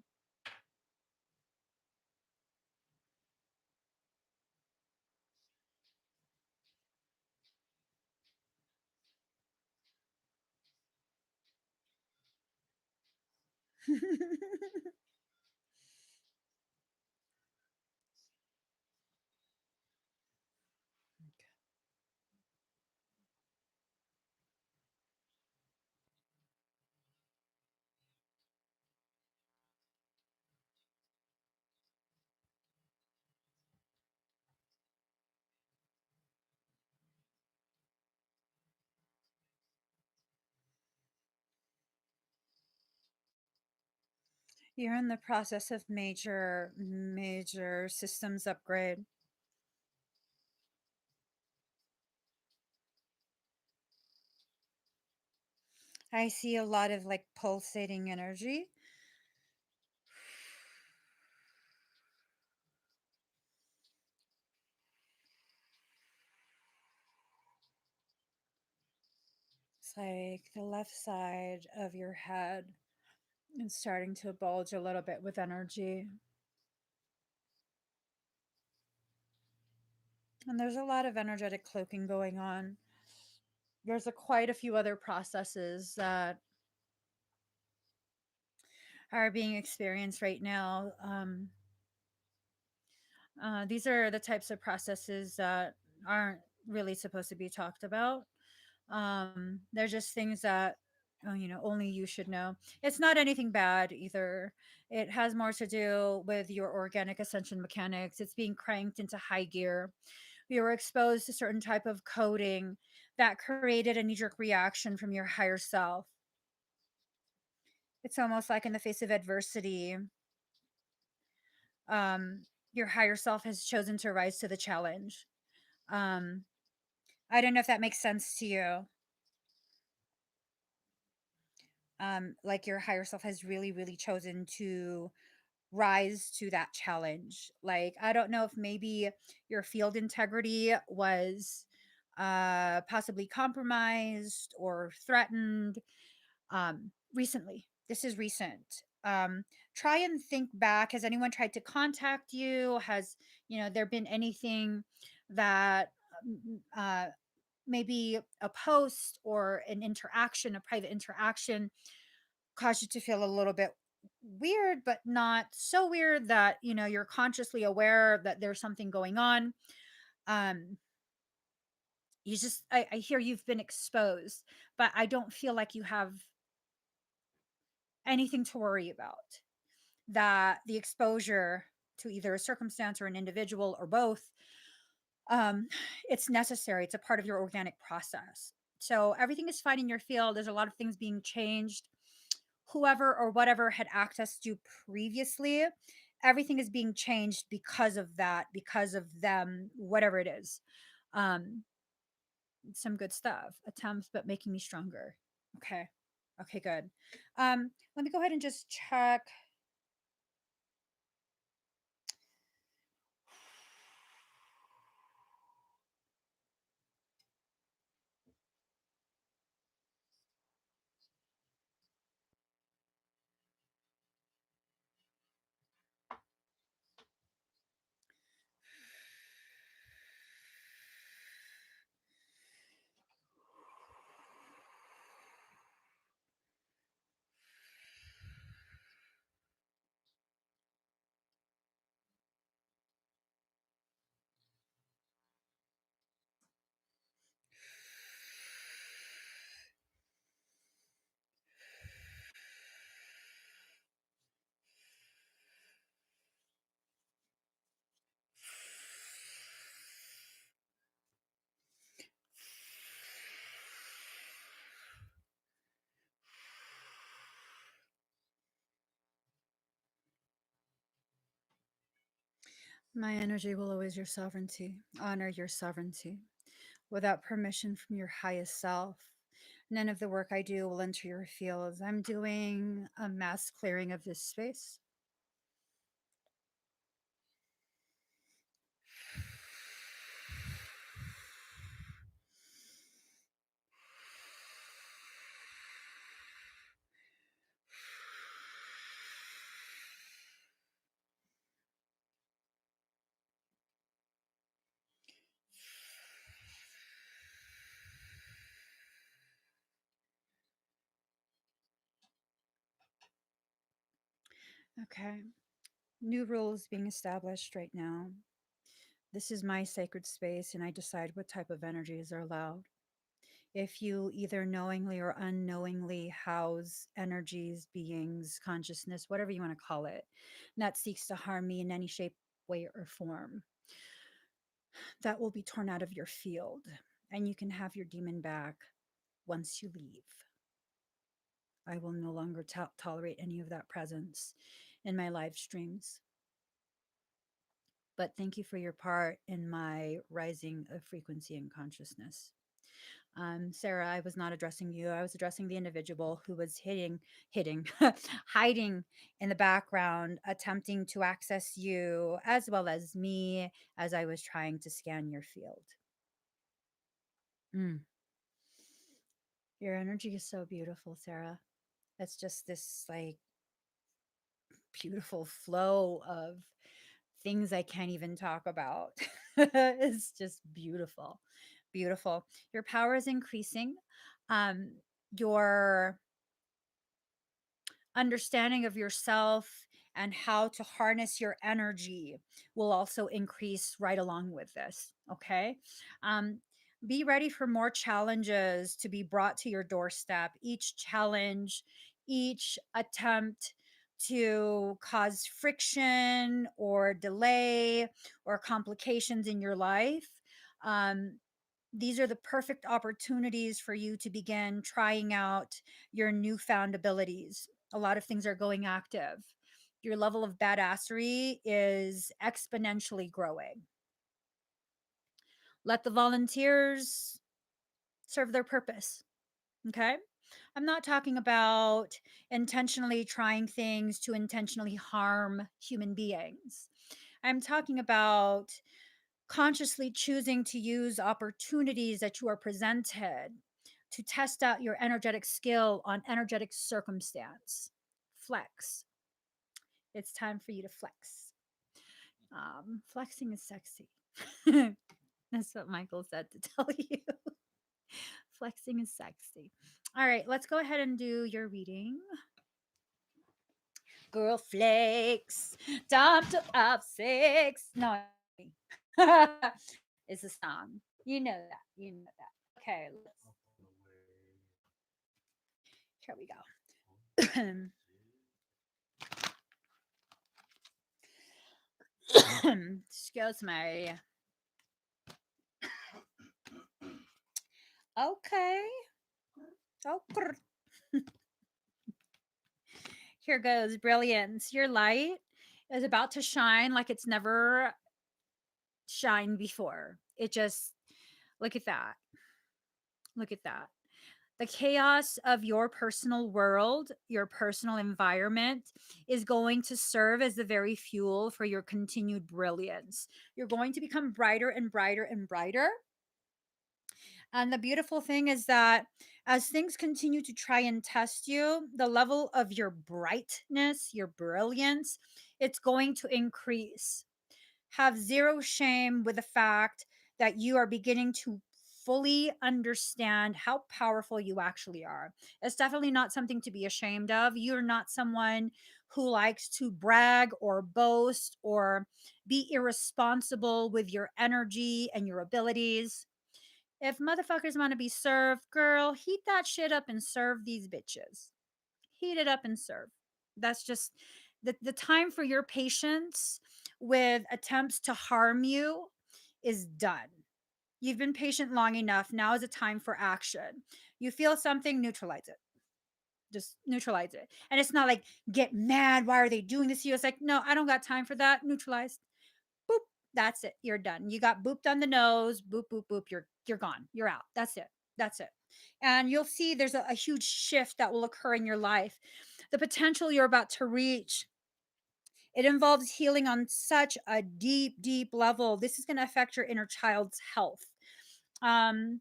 A: You're in the process of major systems upgrade. I see a lot of like pulsating energy. It's like the left side of your head is starting to bulge a little bit with energy. And there's a lot of energetic cloaking going on. There's quite a few other processes that are being experienced right now. These are the types of processes that aren't really supposed to be talked about. They're just things that only you should know. It's not anything bad either. It has more to do with your organic ascension mechanics. It's being cranked into high gear. You were exposed to certain type of coding that created a knee-jerk reaction from your higher self. It's almost like in the face of adversity, um, your higher self has chosen to rise to the challenge. Um, I don't know if that makes sense to you. Like your higher self has really chosen to rise to that challenge. Like, I don't know if maybe your field integrity was possibly compromised or threatened recently. This is recent. Try and think back. Has anyone tried to contact you? Has, there been anything that maybe a post or an interaction, a private interaction, caused you to feel a little bit weird, but not so weird that, you're consciously aware that there's something going on? Um, I hear you've been exposed, but I don't feel like you have anything to worry about. That the exposure to either a circumstance or an individual or both, um, it's necessary. It's a part of your organic process. So everything is fine in your field. There's a lot of things being changed. Whoever or whatever had accessed you previously, everything is being changed because of that, because of them, whatever it is. Um, some good stuff. Attempts, but making me stronger. Okay. Okay, good. Let me go ahead and just check. My energy will always your sovereignty, honor your sovereignty. Without permission from your highest self, none of the work I do will enter your fields. I'm doing a mass clearing of this space. Okay. New rules being established right now. This is my sacred space, and I decide what type of energies are allowed. If you either knowingly or unknowingly house energies, beings, consciousness, whatever you want to call it, that seeks to harm me in any shape, way, or form, that will be torn out of your field. And you can have your demon back once you leave. I will no longer tolerate any of that presence in my live streams. But thank you for your part in my rising of frequency and consciousness. Sarah, I was not addressing you. I was addressing the individual who was hitting, hiding in the background, attempting to access you as well as me as I was trying to scan your field. Mm. Your energy is so beautiful, Sarah. It's just this like beautiful flow of things I can't even talk about. It's just beautiful. Beautiful. Your power is increasing. Um, your understanding of yourself and how to harness your energy will also increase right along with this. Okay. Um, be ready for more challenges to be brought to your doorstep. Each challenge, each attempt to cause friction or delay or complications in your life. Um, these are the perfect opportunities for you to begin trying out your newfound abilities. A lot of things are going active. Your level of badassery is exponentially growing. Let the volunteers serve their purpose. Okay. I'm not talking about intentionally trying things to intentionally harm human beings. I'm talking about consciously choosing to use opportunities that you are presented to test out your energetic skill on energetic circumstance. Flex. It's time for you to flex. Flexing is sexy. That's what Michael said to tell you. Flexing is sexy. All right, let's go ahead and do your reading. Girl flex, time to up six. No, it's a song. You know that. You know that. Okay, here we go. Excuse me. Okay. Okay. Here goes brilliance. Your light is about to shine like it's never shined before. It just, look at that. Look at that. The chaos of your personal world, your personal environment is going to serve as the very fuel for your continued brilliance. You're going to become brighter and brighter and brighter. And the beautiful thing is that as things continue to try and test you, the level of your brightness, your brilliance, it's going to increase. Have zero shame with the fact that you are beginning to fully understand how powerful you actually are. It's definitely not something to be ashamed of. You're not someone who likes to brag or boast or be irresponsible with your energy and your abilities. If motherfuckers want to be served, girl, heat that shit up and serve these bitches. Heat it up and serve. That's just the time for your patience with attempts to harm you is done. You've been patient long enough. Now is a time for action. You feel something, neutralize it. Just neutralize it. And it's not like get mad. Why are they doing this to you? It's like, no, I don't got time for that. Neutralize. Boop. That's it. You're done. You got booped on the nose. Boop, boop, boop. You're gone. You're out. That's it. That's it. And you'll see there's a huge shift that will occur in your life. The potential you're about to reach, it involves healing on such a deep, deep level. This is going to affect your inner child's health. Um,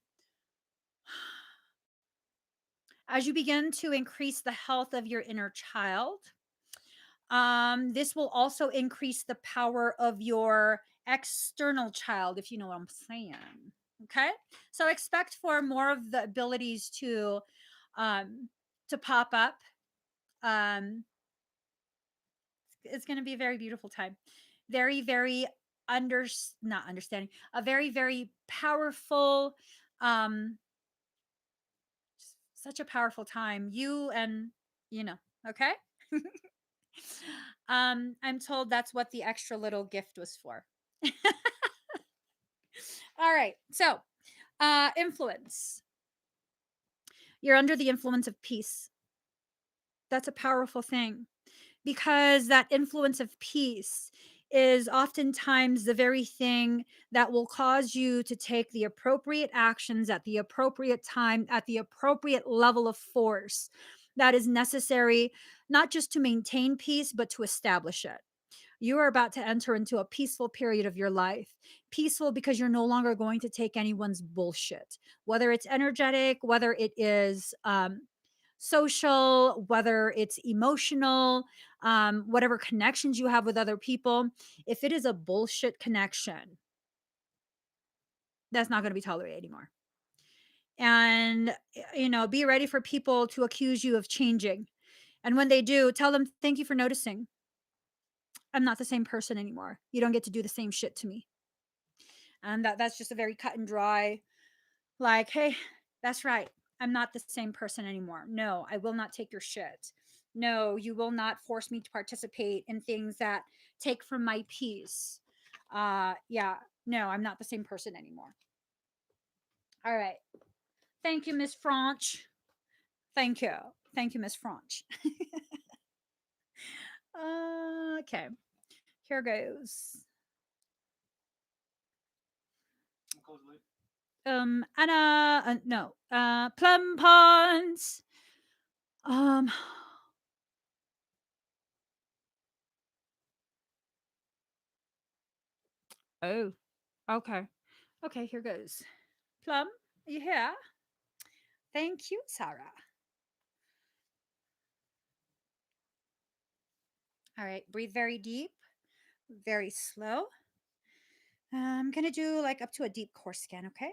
A: as you begin to increase the health of your inner child, this will also increase the power of your external child, if you know what I'm saying. Okay, so expect for more of the abilities um, to pop up. Um, it's going to be a very beautiful time. Very, very not understanding. A very, very powerful. Um, such a powerful time. You and okay. I'm told that's what the extra little gift was for. All right. So, influence. You're under the influence of peace. That's a powerful thing because that influence of peace is oftentimes the very thing that will cause you to take the appropriate actions at the appropriate time, at the appropriate level of force that is necessary, not just to maintain peace, but to establish it. You are about to enter into a peaceful period of your life. Peaceful because you're no longer going to take anyone's bullshit, whether it's energetic, whether it is social, whether it's emotional, whatever connections you have with other people. If it is a bullshit connection, that's not going to be tolerated anymore. And, be ready for people to accuse you of changing. And when they do, tell them, thank you for noticing. I'm not the same person anymore. You don't get to do the same shit to me. And that's just a very cut and dry, like, hey, that's right. I'm not the same person anymore. No, I will not take your shit. No, you will not force me to participate in things that take from my peace. Yeah, no, I'm not the same person anymore. All right. Thank you, Miss French. Thank you. Thank you, Miss French. Okay. Here goes. Anna, no, Plum Ponds. Um, oh, okay. Okay, here goes. Plum, are you here? Thank you, Sarah. All right, breathe very deep, very slow. I'm going to do like up to a deep core scan, okay?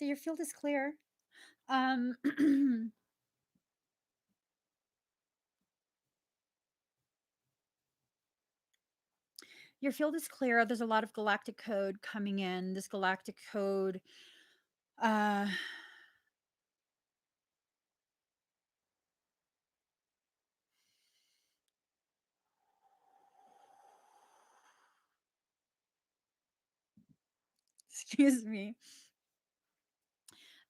A: So your field is clear. Um, your field is clear. There's a lot of galactic code coming in. This galactic code, uh, excuse me.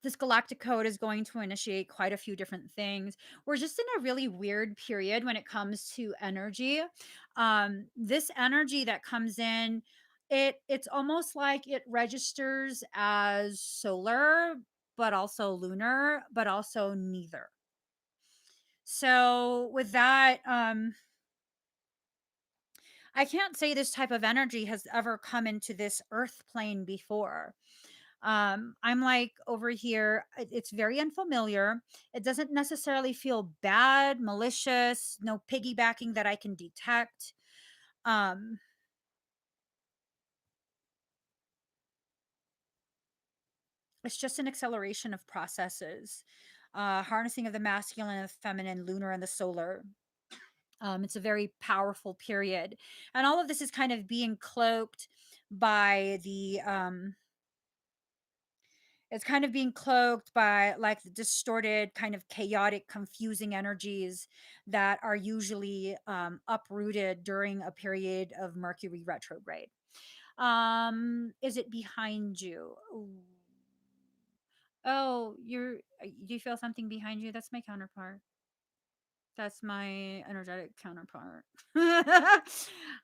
A: This galactic code is going to initiate quite a few different things. We're just in a really weird period when it comes to energy. This energy that comes in, it's almost like it registers as solar, but also lunar, but also neither. So with that, I can't say this type of energy has ever come into this earth plane before. I'm like over here, it's very unfamiliar. It doesn't necessarily feel bad, malicious, no piggybacking that I can detect. Um, it's just an acceleration of processes, harnessing of the masculine and the feminine, lunar and the solar. It's a very powerful period. And all of this is kind of being cloaked by it's kind of being cloaked by like the distorted, kind of chaotic, confusing energies that are usually uprooted during a period of Mercury retrograde. Is it behind you? Ooh. Oh, do you feel something behind you? That's my counterpart. That's my energetic counterpart.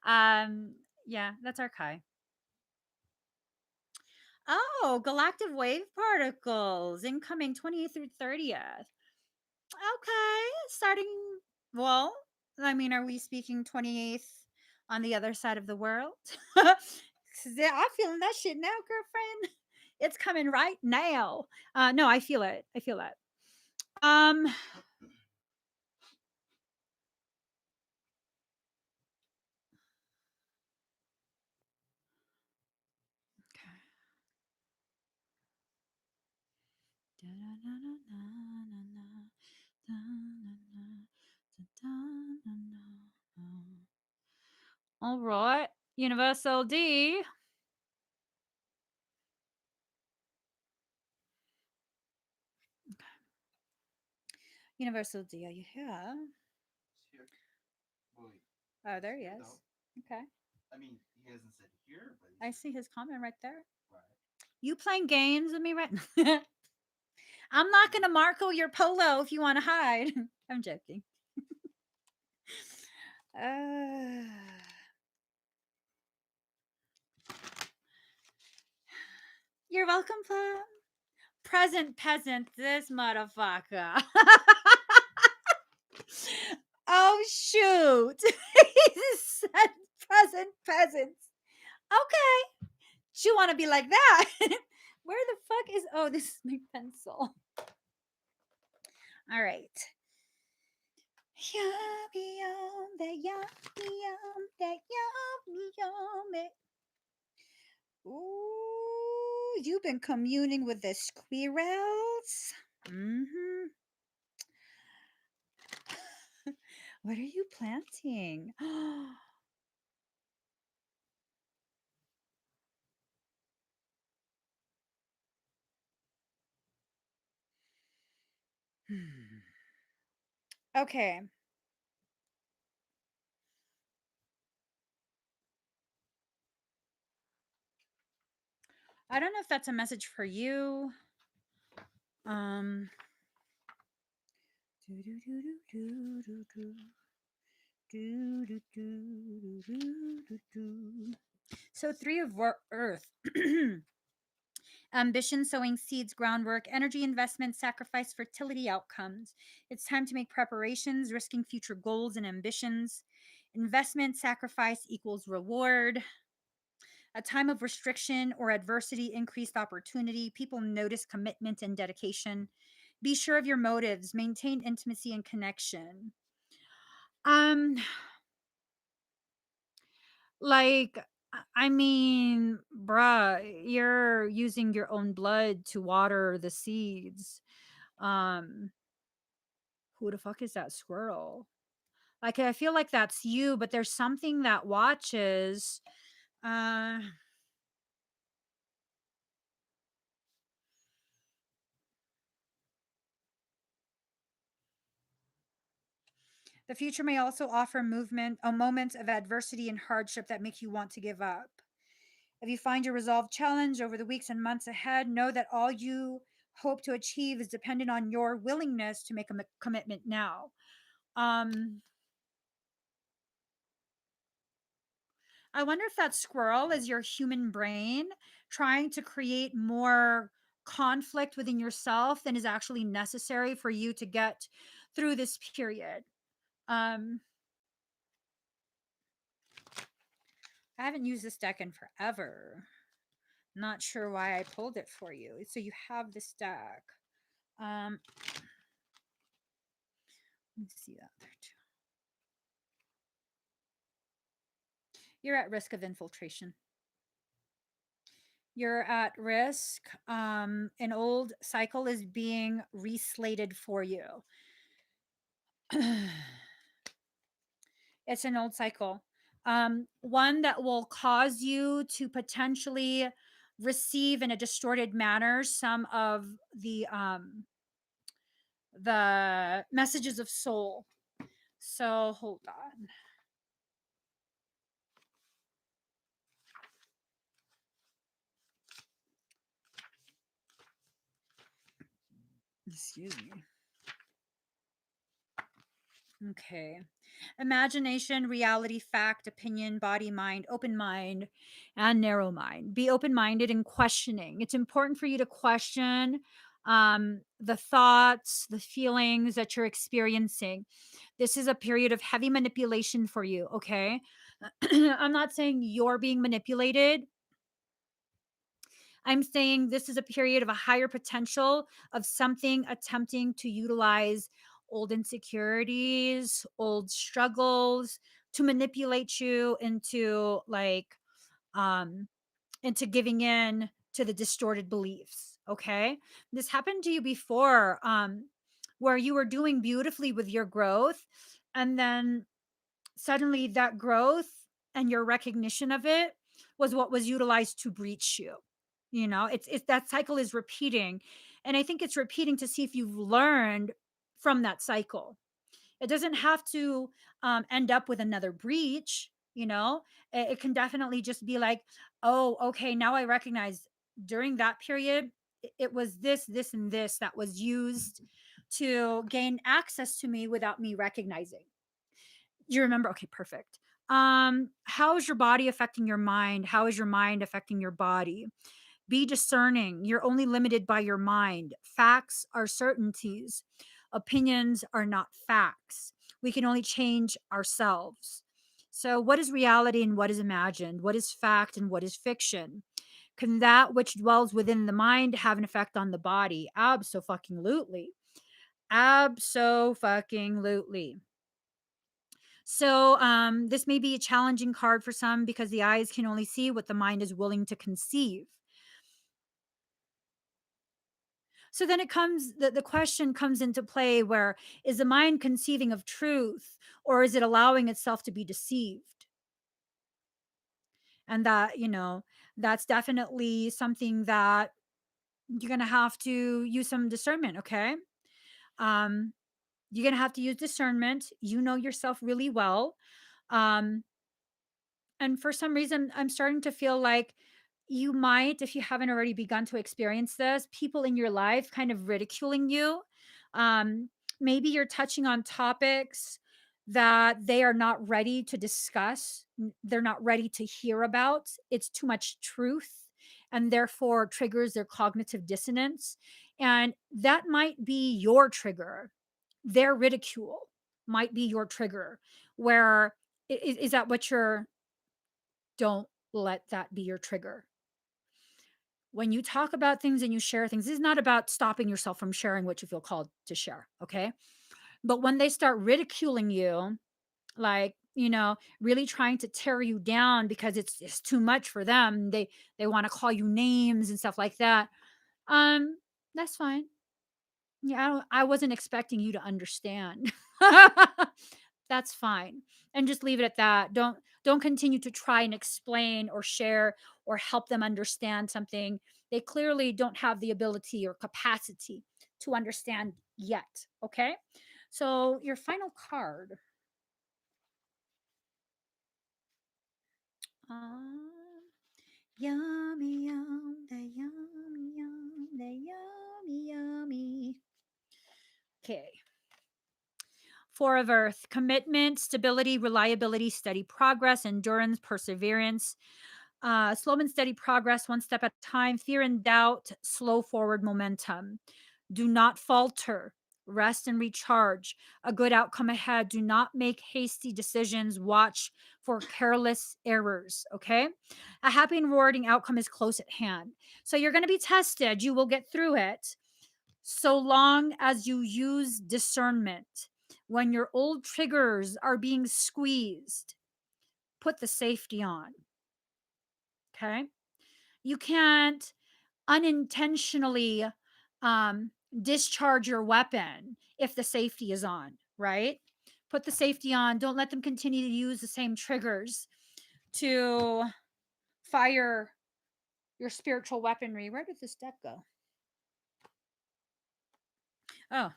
A: um, yeah, that's our Kai. Oh, galactic wave particles incoming 28th through 30th. Okay, starting well, I mean, are we speaking 28th on the other side of the world? 'Cause yeah, I'm feeling that shit now, girlfriend. It's coming right now. No, I feel it. I feel it. Um, all right, Universal D. Universal D, are you here?
B: It's here. Wait,
A: Oh, there he
B: here
A: is.
B: though.
A: Okay.
B: I mean, he hasn't said here, but
A: I
B: he's
A: see his comment right there.
B: right.
A: You playing games with me right now? I'm not going to Marco your polo if you want to hide. I'm joking. Uh, you're welcome, Plum. Present peasant, this motherfucker. Oh, shoot. He said present peasants. Okay. You want to be like that? Where the fuck is. Oh, this is my pencil. All right. Yummy, yum, that yummy, yum, that yummy, yummy. Ooh, you've been communing with the squirrels. Mm-hmm. What are you planting? Okay. I don't know if that's a message for you. Um. So, three of Earth. Ambition, sowing seeds, groundwork, energy investment, sacrifice, fertility, outcomes. It's time to make preparations, risking future goals and ambitions. Investment, sacrifice equals reward. A time of restriction or adversity, increased opportunity. People notice commitment and dedication. Be sure of your motives, maintain intimacy and connection. Um, like, I mean, bruh, you're using your own blood to water the seeds. Um, who the fuck is that squirrel? Like, I feel like that's you, but there's something that watches. Uh, the future may also offer movement, a moment of adversity and hardship that make you want to give up. If you find your resolve challenged over the weeks and months ahead, know that all you hope to achieve is dependent on your willingness to make a commitment now. Um, I wonder if that squirrel is your human brain trying to create more conflict within yourself than is actually necessary for you to get through this period. Um, I haven't used this deck in forever. Not sure why I pulled it for you. So you have this deck. Um, let me see that there too. You're at risk of infiltration. You're at risk. An old cycle is being reslated for you. It's an old cycle. One that will cause you to potentially receive in a distorted manner some of the messages of soul. So hold on. Excuse me. Okay. Imagination, reality, fact, opinion, body, mind, open mind, and narrow mind. Be open minded and questioning. It's important for you to question the thoughts, the feelings that you're experiencing. This is a period of heavy manipulation for you, okay? I'm not saying you're being manipulated. I'm saying this is a period of a higher potential of something attempting to utilize old insecurities, old struggles to manipulate you um into giving in to the distorted beliefs, okay? This happened to you before, where you were doing beautifully with your growth, and then suddenly that growth and your recognition of it was what was utilized to breach you. You know, it's that cycle is repeating. And I think it's repeating to see if you've learned from that cycle. It doesn't have to end up with another breach, you know. It can definitely just be like, oh, okay, now I recognize during that period, it was this, and this that was used to gain access to me without me recognizing. You remember? Okay, perfect. How is your body affecting your mind? How is your mind affecting your body? Be discerning. You're only limited by your mind. Facts are certainties. Opinions are not facts. We can only change ourselves. So, what is reality and what is imagined? What is fact and what is fiction? Can that which dwells within the mind have an effect on the body? Abso-fucking-lutely. Abso-fucking-lutely. So, this may be a challenging card for some because the eyes can only see what the mind is willing to conceive. So then the question comes into play, where is the mind conceiving of truth, or is it allowing itself to be deceived? And that, that's definitely something that you're going to have to use some discernment, okay? Um, you're going to have to use discernment. You know yourself really well. Um, And for some reason, I'm starting to feel like you might, if you haven't already begun to experience this, people in your life kind of ridiculing you. Um, Maybe you're touching on topics that they are not ready to discuss, they're not ready to hear about. It's too much truth and therefore triggers their cognitive dissonance. And that might be your trigger. Their ridicule might be your trigger. Where is that what you're don't let that be your trigger. When you talk about things and you share things, this is not about stopping yourself from sharing what you feel called to share, okay? But when they start ridiculing you, like, really trying to tear you down because it's too much for them, they want to call you names and stuff like that. Um, that's fine. Yeah, I wasn't expecting you to understand. That's fine. And just leave it at that. Don't continue to try and explain or share or help them understand something they clearly don't have the ability or capacity to understand yet, okay? So, your final card. Um, Yummy yum, the yummy yum, the yummy yummy. Okay. Four of Earth: commitment, stability, reliability, steady progress, endurance, perseverance, slow and steady progress, one step at a time, fear and doubt, slow forward momentum. Do not falter. Rest and recharge. A good outcome ahead. Do not make hasty decisions. Watch for careless errors. Okay. A happy and rewarding outcome is close at hand. So you're going to be tested. You will get through it so long as you use discernment. When your old triggers are being squeezed, put the safety on. Okay. You can't unintentionally um, discharge your weapon if the safety is on, right? Put the safety on. Don't let them continue to use the same triggers to fire your spiritual weaponry. Where did this deck go? Oh,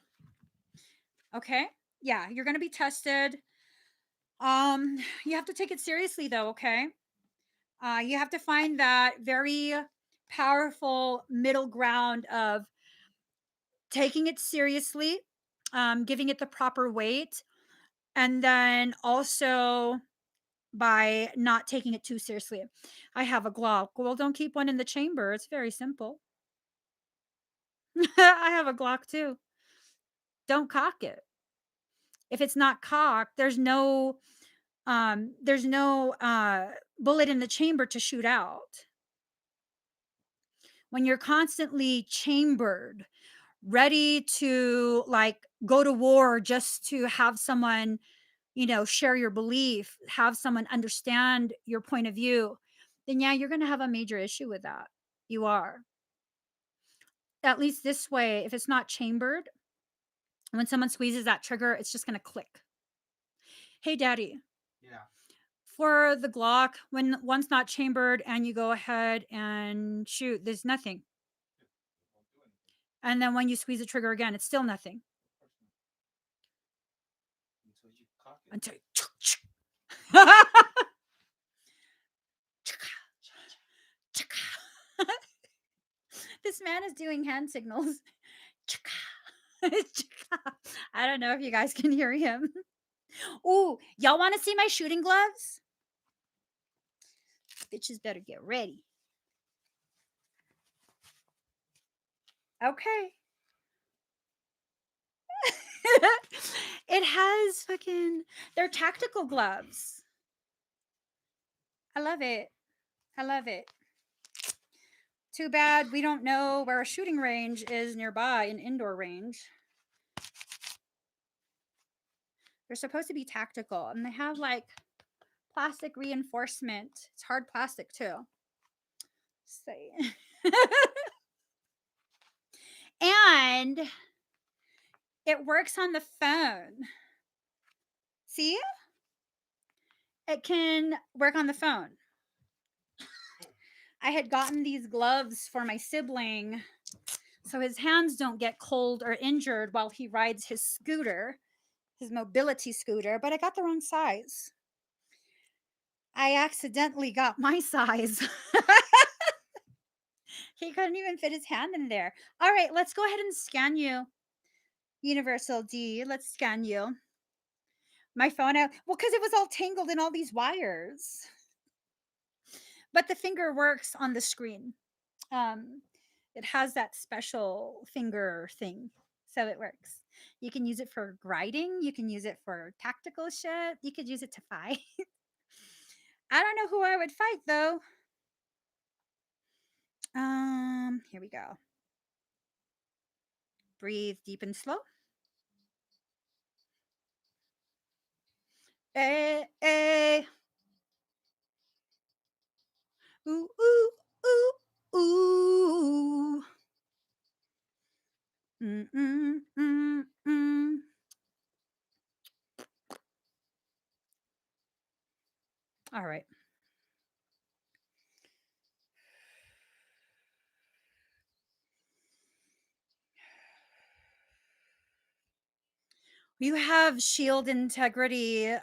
A: okay. Yeah, you're going to be tested. You have to take it seriously though, okay? You have to find that very powerful middle ground of taking it seriously, giving it the proper weight, and then also by not taking it too seriously. I have a Glock. Well, don't keep one in the chamber. It's very simple. I have a Glock too. Don't cock it. If it's not cocked, there's no bullet in the chamber to shoot out. When you're constantly chambered, ready to like go to war just to have someone, share your belief, have someone understand your point of view, then yeah, you're going to have a major issue with that. You are. At least this way, if it's not chambered, when someone squeezes that trigger, it's just going to click. Hey, daddy,
B: Yeah.
A: for the Glock, when one's not chambered and you go ahead and shoot, there's nothing.
B: It won't do anything.
A: And then when you squeeze the trigger again, it's still nothing.
B: Of course not. Until you cock it.
A: Until this man is doing hand signals. I don't know if you guys can hear him. Ooh, y'all want to see my shooting gloves? Bitches better get ready. Okay. It has they're tactical gloves. I love it. I love it. Too bad we don't know where a shooting range is nearby, an indoor range. They're supposed to be tactical, and they have like plastic reinforcement. It's hard plastic too. Say. And it works on the phone. See? It can work on the phone. I had gotten these gloves for my sibling so his hands don't get cold or injured while he rides his scooter, his mobility scooter, but I got the wrong size. I accidentally got my size. He couldn't even fit his hand in there. All right, let's go ahead and scan you. Universal D, let's scan you. My phone out. Well, because it was all tangled in all these wires. But the finger works on the screen. Um, it has that special finger thing. So it works. You can use it for grinding. You can use it for tactical shit. You could use it to fight. I don't know who I would fight though. Here we go. Breathe deep and slow. Eh, eh. Ooh, ooh, ooh, ooh. Mm, mm, mm, mm. All right. You have shield integrity.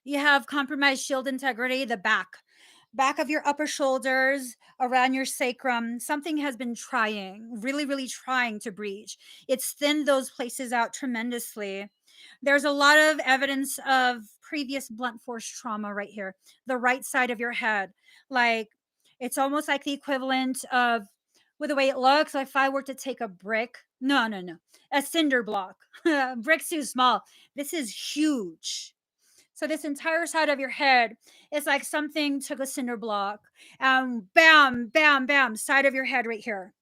A: You have compromised shield integrity, the back of your upper shoulders, around your sacrum. Something has been trying, really, really trying to breach. It's thinned those places out tremendously. There's a lot of evidence of previous blunt force trauma right here, the right side of your head. Like it's almost like the equivalent of, with the way it looks, if I were to take a brick, no, a cinder block. Brick's too small. This is huge. So this entire side of your head is like something took a cinder block and bam, bam, bam, side of your head right here.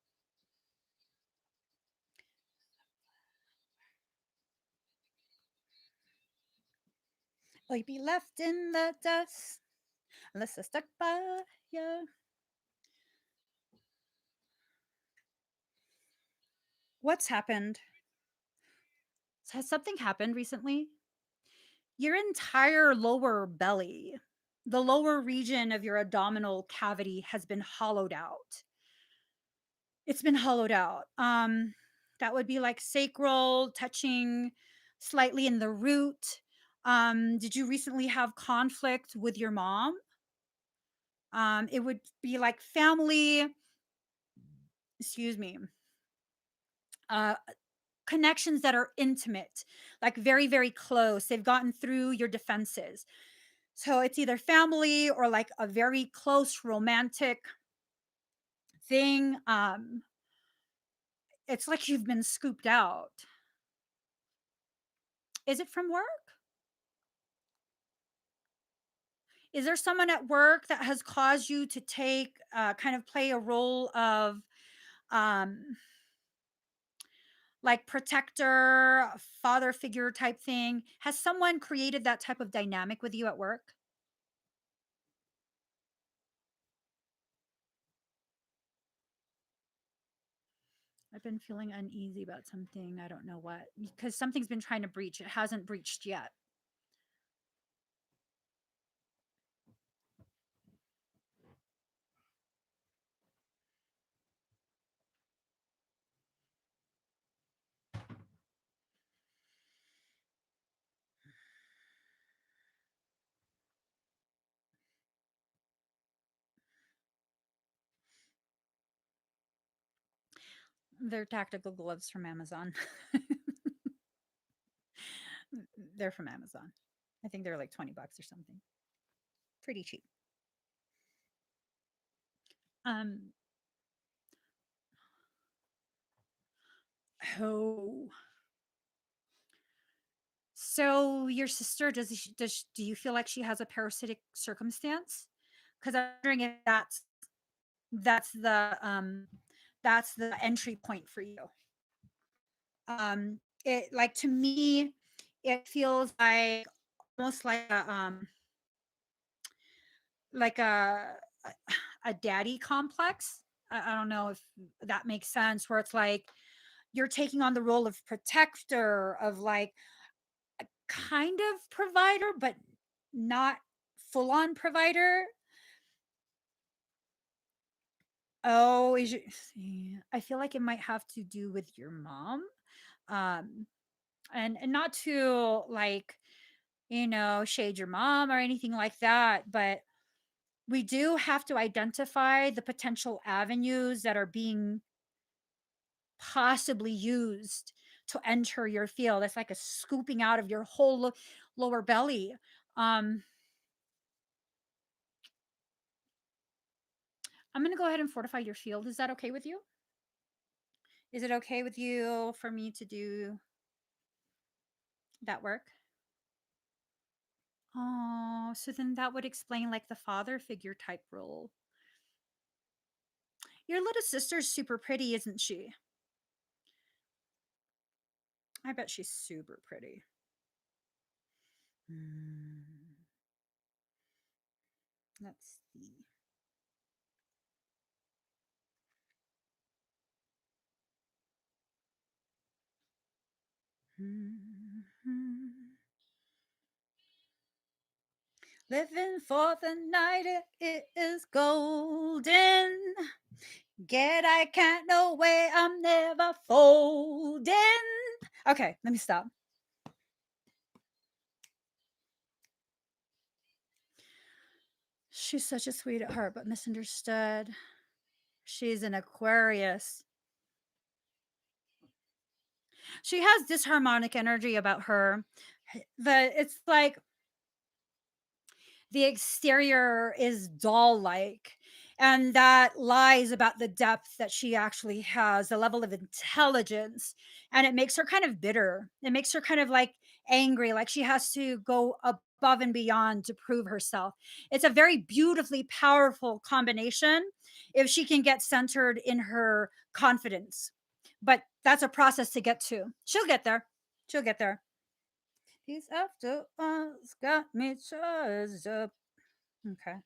A: Oh, you'd be left in the dust unless I stuck by you. What's happened? Has something happened recently? Your entire lower belly, the lower region of your abdominal cavity has been hollowed out. It's been hollowed out. That would be like sacral touching slightly in the root. Did you recently have conflict with your mom? It would be like family, excuse me, uh, connections that are intimate, like very, very close. They've gotten through your defenses. So it's either family or like a very close romantic thing. It's like you've been scooped out. Is it from work? Is there someone at work that has caused you to take, kind of play a role of, um, like protector, father figure type thing? Has someone created that type of dynamic with you at work? I've been feeling uneasy about something. I don't know what, because something's been trying to breach. It hasn't breached yet. They're tactical gloves from Amazon. They're from Amazon. I think they're like 20 bucks or something. Pretty cheap. Um, oh, so your sister, do you feel like she has a parasitic circumstance? Because I'm wondering if that's the that's the entry point for you. It like to me, it feels like almost like a daddy complex. I don't know if that makes sense. Where it's like you're taking on the role of protector, of like kind of provider, but not full on provider. Oh, I feel like it might have to do with your mom. Um, and not to like, shade your mom or anything like that, but we do have to identify the potential avenues that are being possibly used to enter your field. It's like a scooping out of your whole lower belly. Um, I'm going to go ahead and fortify your field. Is that okay with you? Is it okay with you for me to do that work? Oh, so then that would explain like the father figure type role. Your little sister's super pretty, isn't she? I bet she's super pretty. Hmm, let's see. Hmm. Living for the night, it is golden. Get I can't no way, I'm never folding. Okay, let me stop. She's such a sweet at heart, but misunderstood. She's an Aquarius. She has disharmonic energy about her. It's like the exterior is doll like, and that lies about the depth that she actually has, the level of intelligence, and it makes her kind of bitter. It makes her kind of like angry, like she has to go above and beyond to prove herself. It's a very beautifully powerful combination if she can get centered in her confidence, but that's a process to get to. She'll get there. She'll get there. These after us got me charged up. Okay.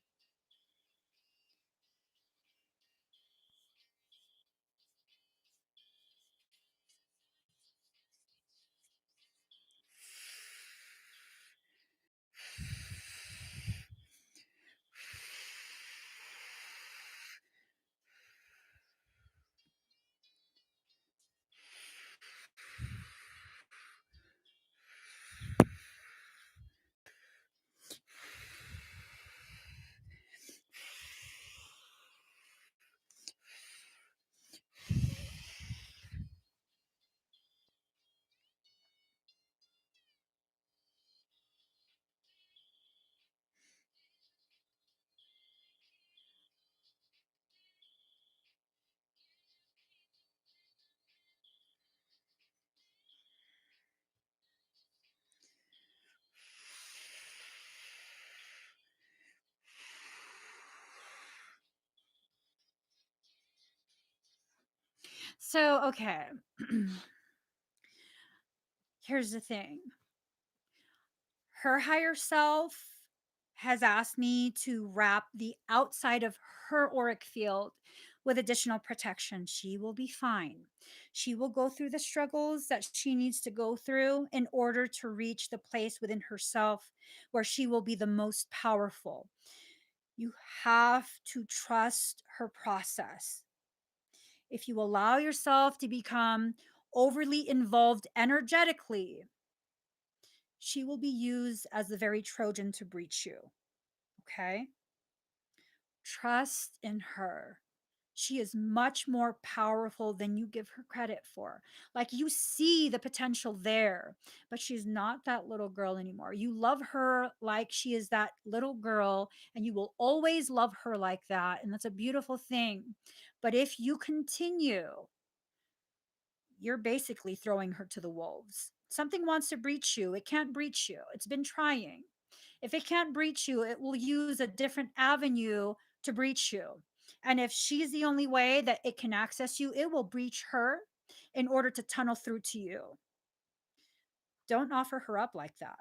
A: So, okay. Here's the thing. Her higher self has asked me to wrap the outside of her auric field with additional protection. She will be fine. She will go through the struggles that she needs to go through in order to reach the place within herself where she will be the most powerful. You have to trust her process. If you allow yourself to become overly involved energetically, she will be used as the very Trojan to breach you. Okay? Trust in her. She is much more powerful than you give her credit for. Like you see the potential there, but she's not that little girl anymore. You love her like she is that little girl, and you will always love her like that. And that's a beautiful thing. But if you continue, you're basically throwing her to the wolves. Something wants to breach you, it can't breach you. It's been trying. If it can't breach you, it will use a different avenue to breach you. And if she's the only way that it can access you, it will breach her in order to tunnel through to you. Don't offer her up like that.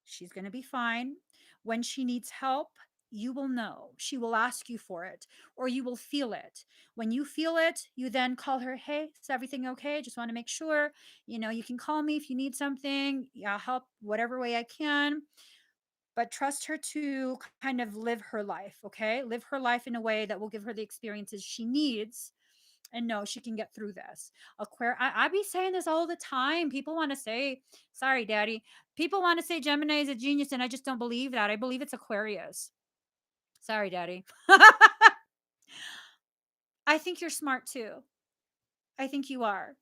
A: She's going to be fine. When she needs help, you will know. She will ask you for it, or you will feel it. When you feel it, you then call her, hey, is everything okay? Just want to make sure, you can call me if you need something. Yeah, I'll help whatever way I can. But trust her to kind of live her life, okay? Live her life in a way that will give her the experiences she needs and know she can get through this. I be saying this all the time. People want to say, sorry, daddy. People want to say Gemini is a genius, and I just don't believe that. I believe it's Aquarius. Sorry, daddy. I think you're smart too. I think you are.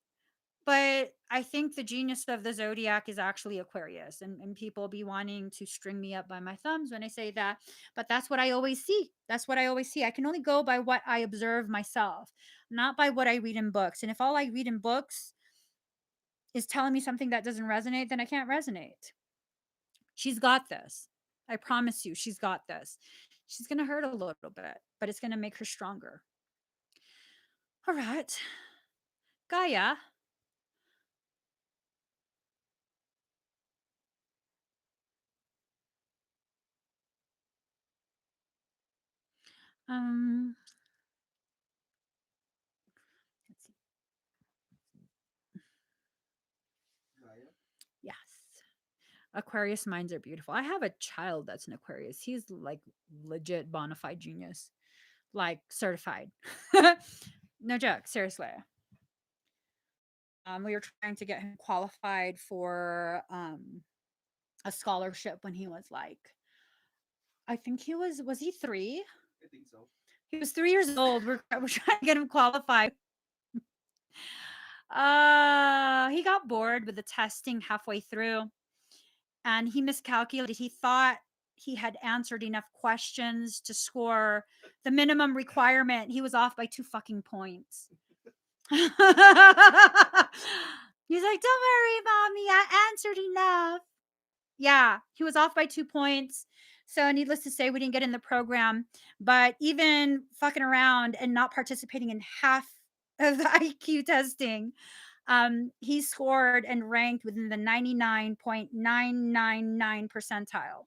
A: But I think the genius of the zodiac is actually Aquarius, and people be wanting to string me up by my thumbs when I say that. But that's what I always see. That's what I always see. I can only go by what I observe myself, not by what I read in books. And if all I read in books is telling me something that doesn't resonate, then I can't resonate. She's got this. I promise you, she's got this. She's going to hurt a little bit, but it's going to make her stronger. All right. Gaia. Um, let's see.
B: Gaia.
A: Yes. Aquarius minds are beautiful. I have a child that's an Aquarius. He's like legit bona fide genius, like certified. No joke, seriously. We were trying to get him qualified for a scholarship when he was like, I think was he 3?
B: I think so.
A: He was 3 years old. We're trying to get him qualified. He got bored with the testing halfway through, and he miscalculated. He thought he had answered enough questions to score the minimum requirement. He was off by 2 fucking points. He's like, "Don't worry, mommy. I answered enough." Yeah, he was off by 2 points. So, needless to say, we didn't get in the program. But even fucking around and not participating in half of the IQ testing, he scored and ranked within the 99.999 percentile.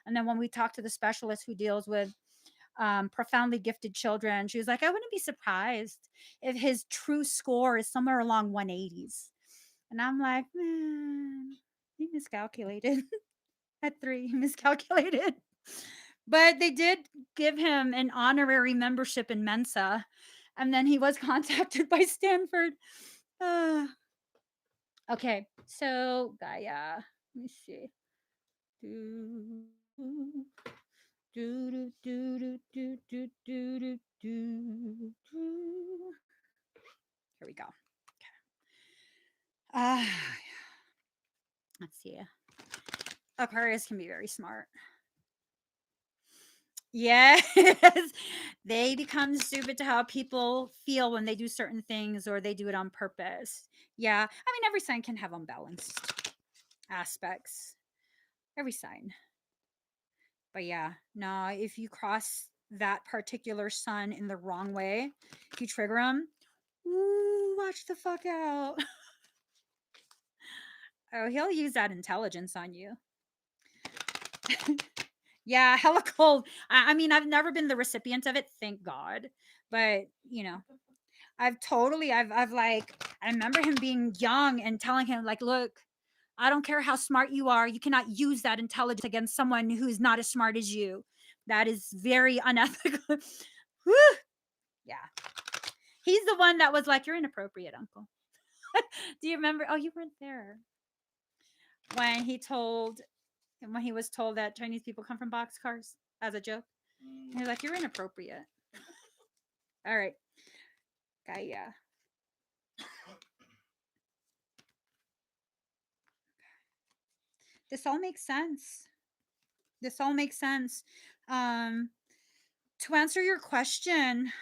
A: And then when we talked to the specialist who deals with profoundly gifted children, she was like, I wouldn't be surprised if his true score is somewhere along 180s. And I'm like, man, he miscalculated. At 3, he miscalculated. But they did give him an honorary membership in Mensa. And then he was contacted by Stanford. Uh, okay, so Gaia. Let me see. Do, do, do, do, do, do, do, do, do, do. Here we go. Uh, let's see. Aquarius can be very smart. Yes. They become stupid to how people feel when they do certain things or they do it on purpose. Yeah. I mean, every sign can have unbalanced aspects. Every sign. But yeah, no, if you cross that particular sun in the wrong way, if you trigger them, watch the fuck out. Oh, he'll use that intelligence on you. Yeah, hella cold. I mean, I've never been the recipient of it, thank God. But, I've like, I remember him being young and telling him, like, look, I don't care how smart you are. You cannot use that intelligence against someone who's not as smart as you. That is very unethical. Whew. Yeah. He's the one that was like, you're inappropriate, uncle. Do you remember? Oh, you weren't there when when he was told that Chinese people come from boxcars as a joke. He was like, you're inappropriate. All right. Guy, yeah. This all makes sense. This all makes sense. Um, to answer your question,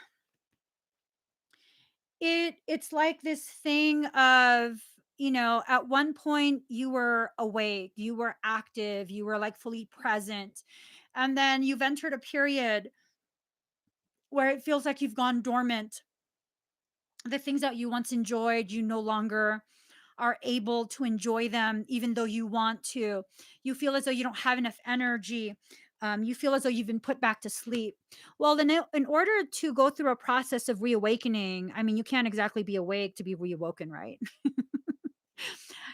A: it's like this thing of, at one point you were awake, you were active, you were like fully present, and then you've entered a period where it feels like you've gone dormant. The things that you once enjoyed, you no longer are able to enjoy them, even though you want to. You feel as though you don't have enough energy. You feel as though you've been put back to sleep. Well, then, in order to go through a process of reawakening, I mean, you can't exactly be awake to be reawoken, right?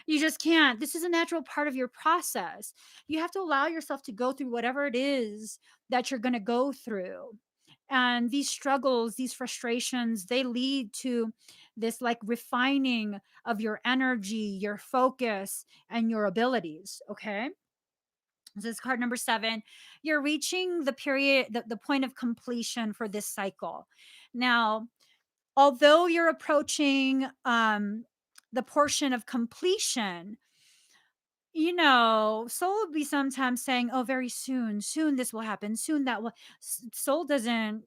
A: You just can't. This is a natural part of your process. You have to allow yourself to go through whatever it is that you're going to go through. And these struggles, these frustrations, they lead to this like refining of your energy, your focus, and your abilities. Okay. This is card number 7. You're reaching the period, the point of completion for this cycle. Now, although you're approaching the portion of completion, soul will be sometimes saying, oh, very soon, soon this will happen, soon that will. Soul doesn't,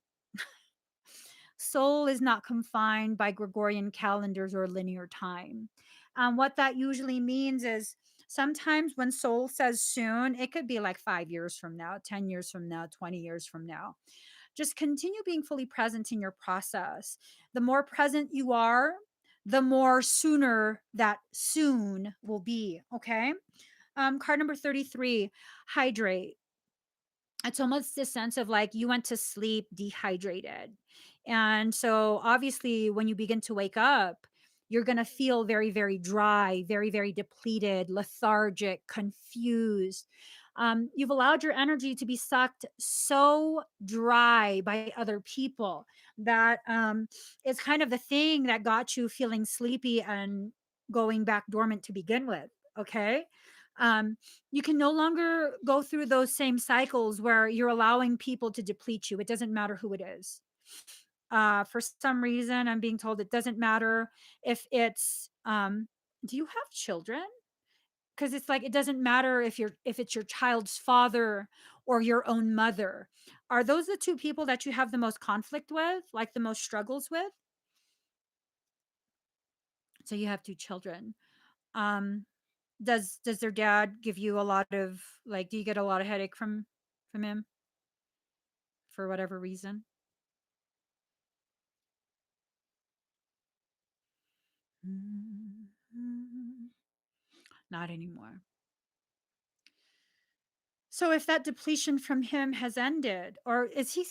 A: soul is not confined by Gregorian calendars or linear time. What that usually means is sometimes when soul says soon, it could be like 5 years from now, 10 years from now, 20 years from now. Just continue being fully present in your process. The more present you are, the more sooner that soon will be. Okay. Card number 33, hydrate. It's almost this sense of like you went to sleep dehydrated. And so obviously when you begin to wake up, you're going to feel very, very dry, very, very depleted, lethargic, confused. You've allowed your energy to be sucked so dry by other people that it's kind of the thing that got you feeling sleepy and going back dormant to begin with. Okay. Um, you can no longer go through those same cycles where you're allowing people to deplete you. It doesn't matter who it is. For some reason, I'm being told it doesn't matter if it's, do you have children? Because it's like, it doesn't matter if it's your child's father or your own mother. Are those the two people that you have the most conflict with, like the most struggles with? So you have two children. Um, does their dad give you a lot of like, do you get a lot of headache from him for whatever reason? Mm, not anymore. So if that depletion from him has ended, or is he,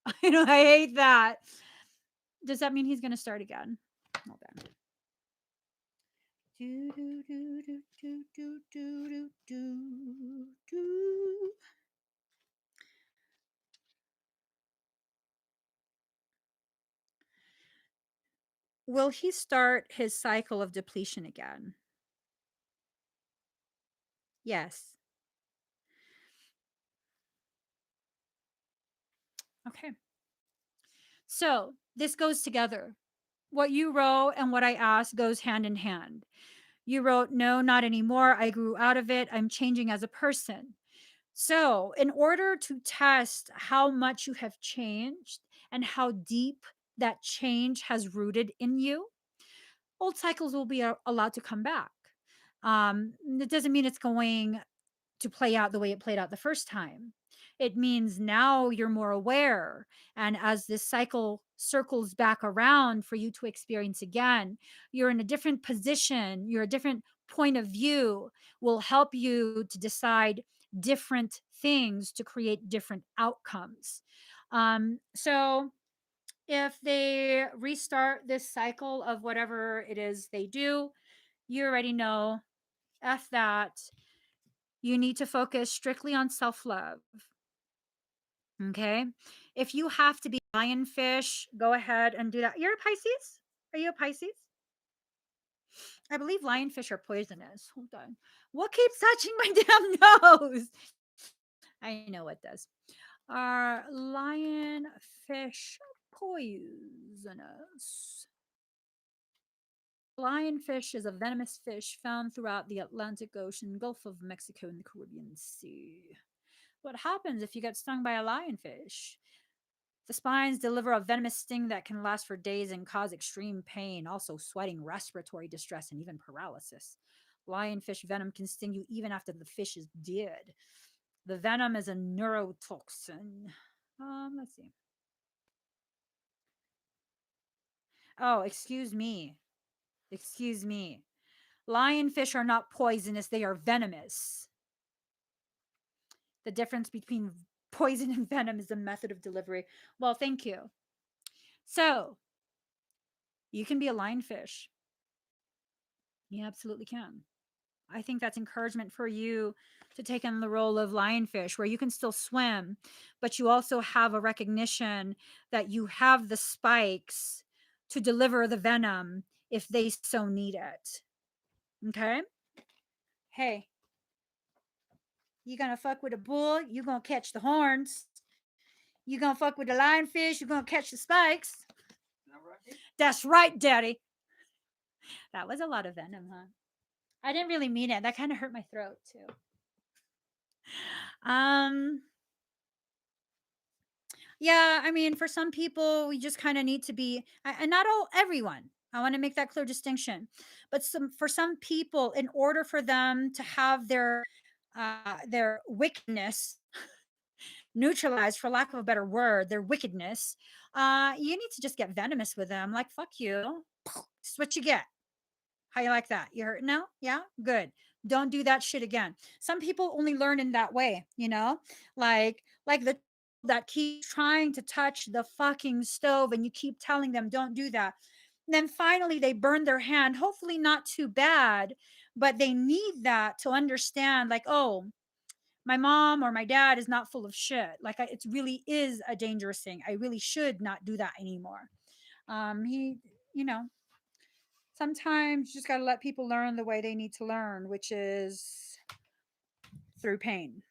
A: I hate that. Does that mean he's going to start again? Hold on. Do, do, do, do, do, do, do, do, do. Will he start his cycle of depletion again? Yes. Okay. So this goes together. What you wrote and what I asked goes hand in hand. You wrote, no, not anymore. I grew out of it. I'm changing as a person. So, in order to test how much you have changed and how deep that change has rooted in you, old cycles will be allowed to come back. It doesn't mean it's going to play out the way it played out the first time. It means now you're more aware. And as this cycle circles back around for you to experience again, you're in a different position, you're a different point of view will help you to decide different things to create different outcomes. So if they restart this cycle of whatever it is they do, you already know F that. You need to focus strictly on self love. Okay. If you have to be lionfish, go ahead and do that. You're a Pisces? Are you a Pisces? I believe lionfish are poisonous. Hold on. What keeps touching my damn nose? I know what does. Are lionfish poisonous? Lionfish is a venomous fish found throughout the Atlantic Ocean, Gulf of Mexico, and the Caribbean Sea. What happens if you get stung by a lionfish? The spines deliver a venomous sting that can last for days and cause extreme pain, also sweating, respiratory distress, and even paralysis. Lionfish venom can sting you even after the fish is dead. The venom is a neurotoxin. Let's see. Oh, excuse me. Excuse me. Lionfish are not poisonous, they are venomous. The difference between poison and venom is the method of delivery. Well, thank you. So, you can be a lionfish. You absolutely can. I think that's encouragement for you to take on the role of lionfish, where you can still swim, but you also have a recognition that you have the spikes to deliver the venom if they so need it. Okay? Hey, you gonna fuck with a bull, you gonna catch the horns. You gonna fuck with the lionfish, you gonna catch the spikes.
B: Is that right?
A: That's right, daddy. That was a lot of venom, huh? I didn't really mean it. That kind of hurt my throat too. Um, yeah, I mean, for some people, we just kind of need to be, and not all, everyone. I want to make that clear distinction. But for some people, in order for them to have their wickedness neutralized, for lack of a better word, their wickedness, you need to just get venomous with them. Like, fuck you. It's what you get. How you like that? You hurt now? Yeah? Good. Don't do that shit again. Some people only learn in that way, you know? Like the that keep trying to touch the fucking stove and you keep telling them don't do that. And then finally they burn their hand, hopefully not too bad, but they need that to understand like, oh, my mom or my dad is not full of shit. Like it really is a dangerous thing. I really should not do that anymore. He, you know, sometimes you just got to let people learn the way they need to learn, which is through pain.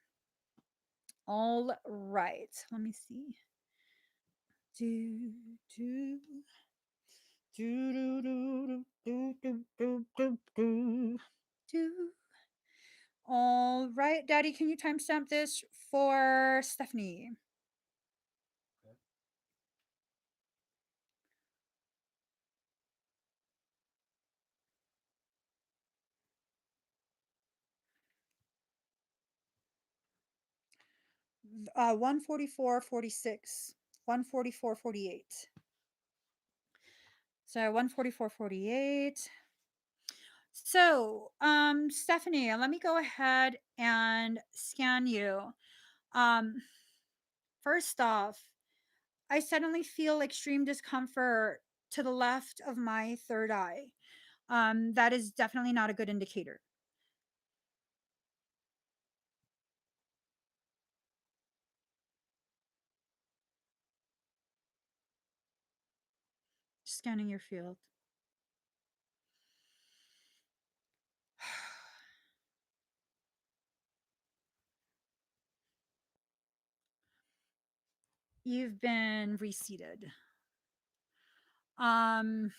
A: All right. Let me see. Do, do, do, do, do, do, do, do, do, do, do. All right, Daddy, can you timestamp this for Stephanie?
B: Okay.
A: 144.46, 144.48. So 144.48. So, Stephanie, let me go ahead and scan you. Um, First off, I suddenly feel extreme discomfort to the left of my third eye. That is definitely not a good indicator. Scanning your field. You've been reseated. Um,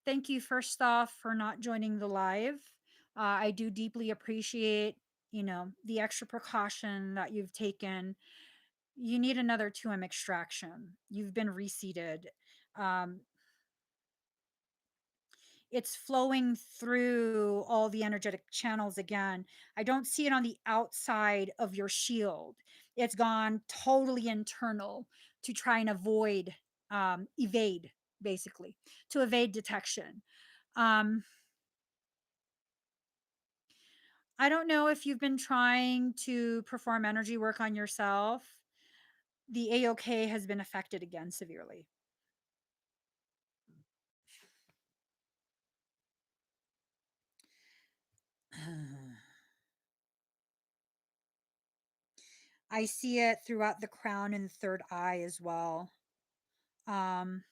A: Thank you first off for not joining the live. I do deeply appreciate, the extra precaution that you've taken. You need another 2M extraction. You've been reseated. Um, It's flowing through all the energetic channels again. I don't see it on the outside of your shield. It's gone totally internal to try and evade, basically, to evade detection. Um, I don't know if you've been trying to perform energy work on yourself. The AOK has been affected again severely. I see it throughout the crown and third eye as well. Um,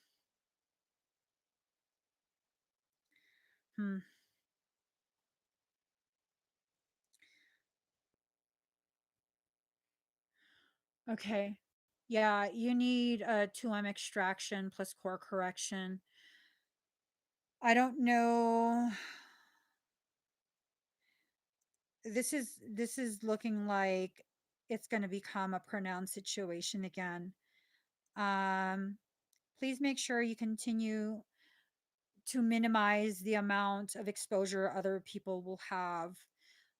A: hmm. Okay. Yeah, you need a 2M extraction plus core correction. I don't know. This is looking like it's going to become a pronounced situation again. Um, please make sure you continue to minimize the amount of exposure other people will have.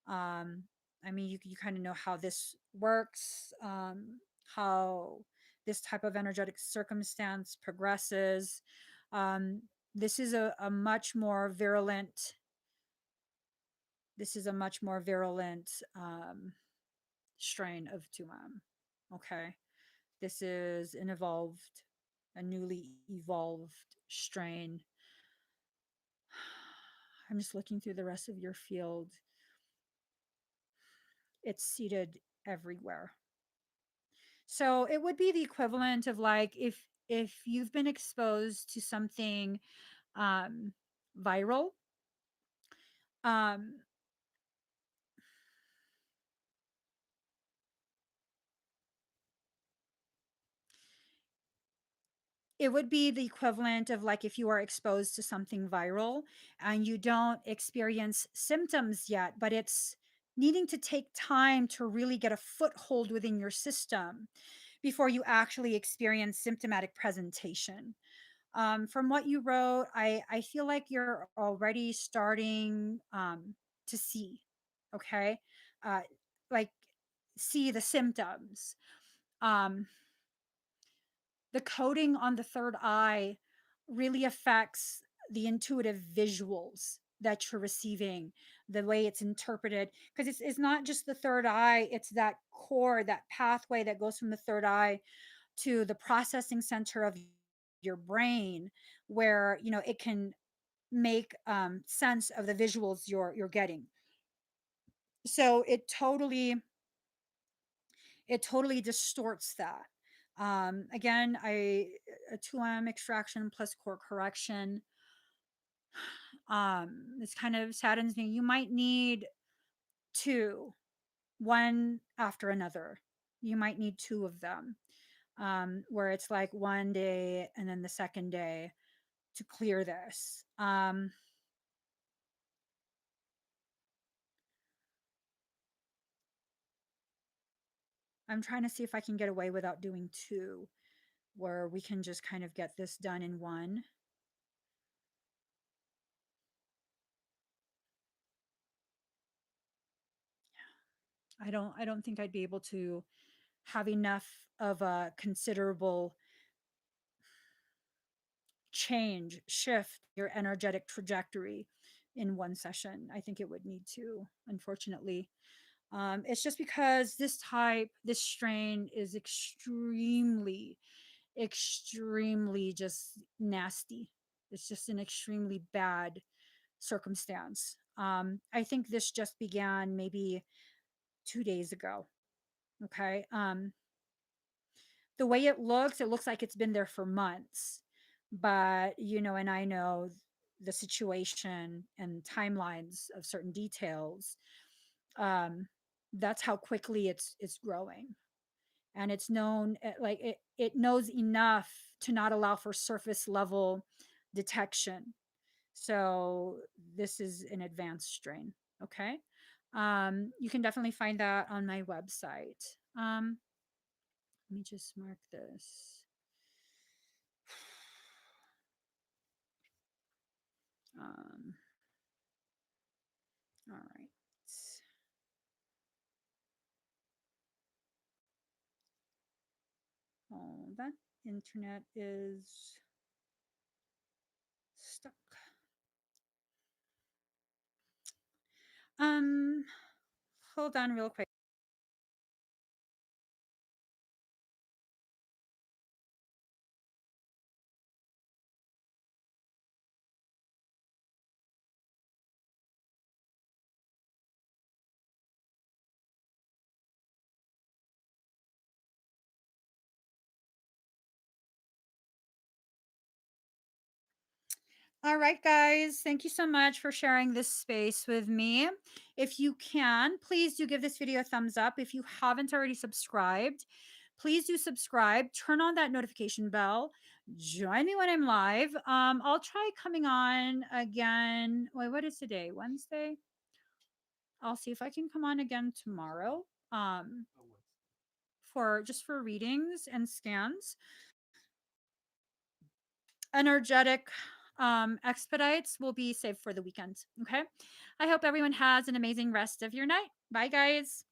A: Um, I mean, you kind of know how this works, how this type of energetic circumstance progresses. Um, this is a much more virulent. This is a much more virulent strain of tumam. Okay, this is a newly evolved strain. I'm just looking through the rest of your field. It's seated everywhere. So it would be the equivalent of like if you've been exposed to something um viral, um it would be the equivalent of like if you are exposed to something viral and you don't experience symptoms yet, but it's needing to take time to really get a foothold within your system before you actually experience symptomatic presentation. From what you wrote, I feel like you're already starting to see, okay, uh, like see the symptoms. Um, the coding on the third eye really affects the intuitive visuals that you're receiving, the way it's interpreted, because it's not just the third eye, it's that core, that pathway that goes from the third eye to the processing center of your brain, where it can make sense of the visuals you're getting. So it totally distorts that. Again, a 2M extraction plus core correction. This kind of saddens me. You might need two, one after another. You might need two of them, where it's like one day and then the second day to clear this. I'm trying to see if I can get away without doing two, where we can just kind of get this done in one. I don't think I'd be able to have enough of a considerable shift your energetic trajectory in one session. I think it would need to, unfortunately. It's just because this strain is extremely just nasty. It's just an extremely bad circumstance. I think this just began maybe 2 days ago. Okay. The way it looks like it's been there for months. But, and I know the situation and timelines of certain details. Um, that's how quickly it's growing. And it's known like it knows enough to not allow for surface level detection. So this is an advanced strain. Okay. You can definitely find that on my website. Let me just mark this. All right. Oh, that internet is stuck. Um, Hold on real quick. All right, guys. Thank you so much for sharing this space with me. If you can, please do give this video a thumbs up. If you haven't already subscribed, please do subscribe. Turn on that notification bell. Join me when I'm live. I'll try coming on again. Wait, what is today? Wednesday? I'll see if I can come on again tomorrow.
B: Oh, what's
A: For readings and scans. Energetic expedites will be saved for the weekend. Okay. I hope everyone has an amazing rest of your night. Bye, guys.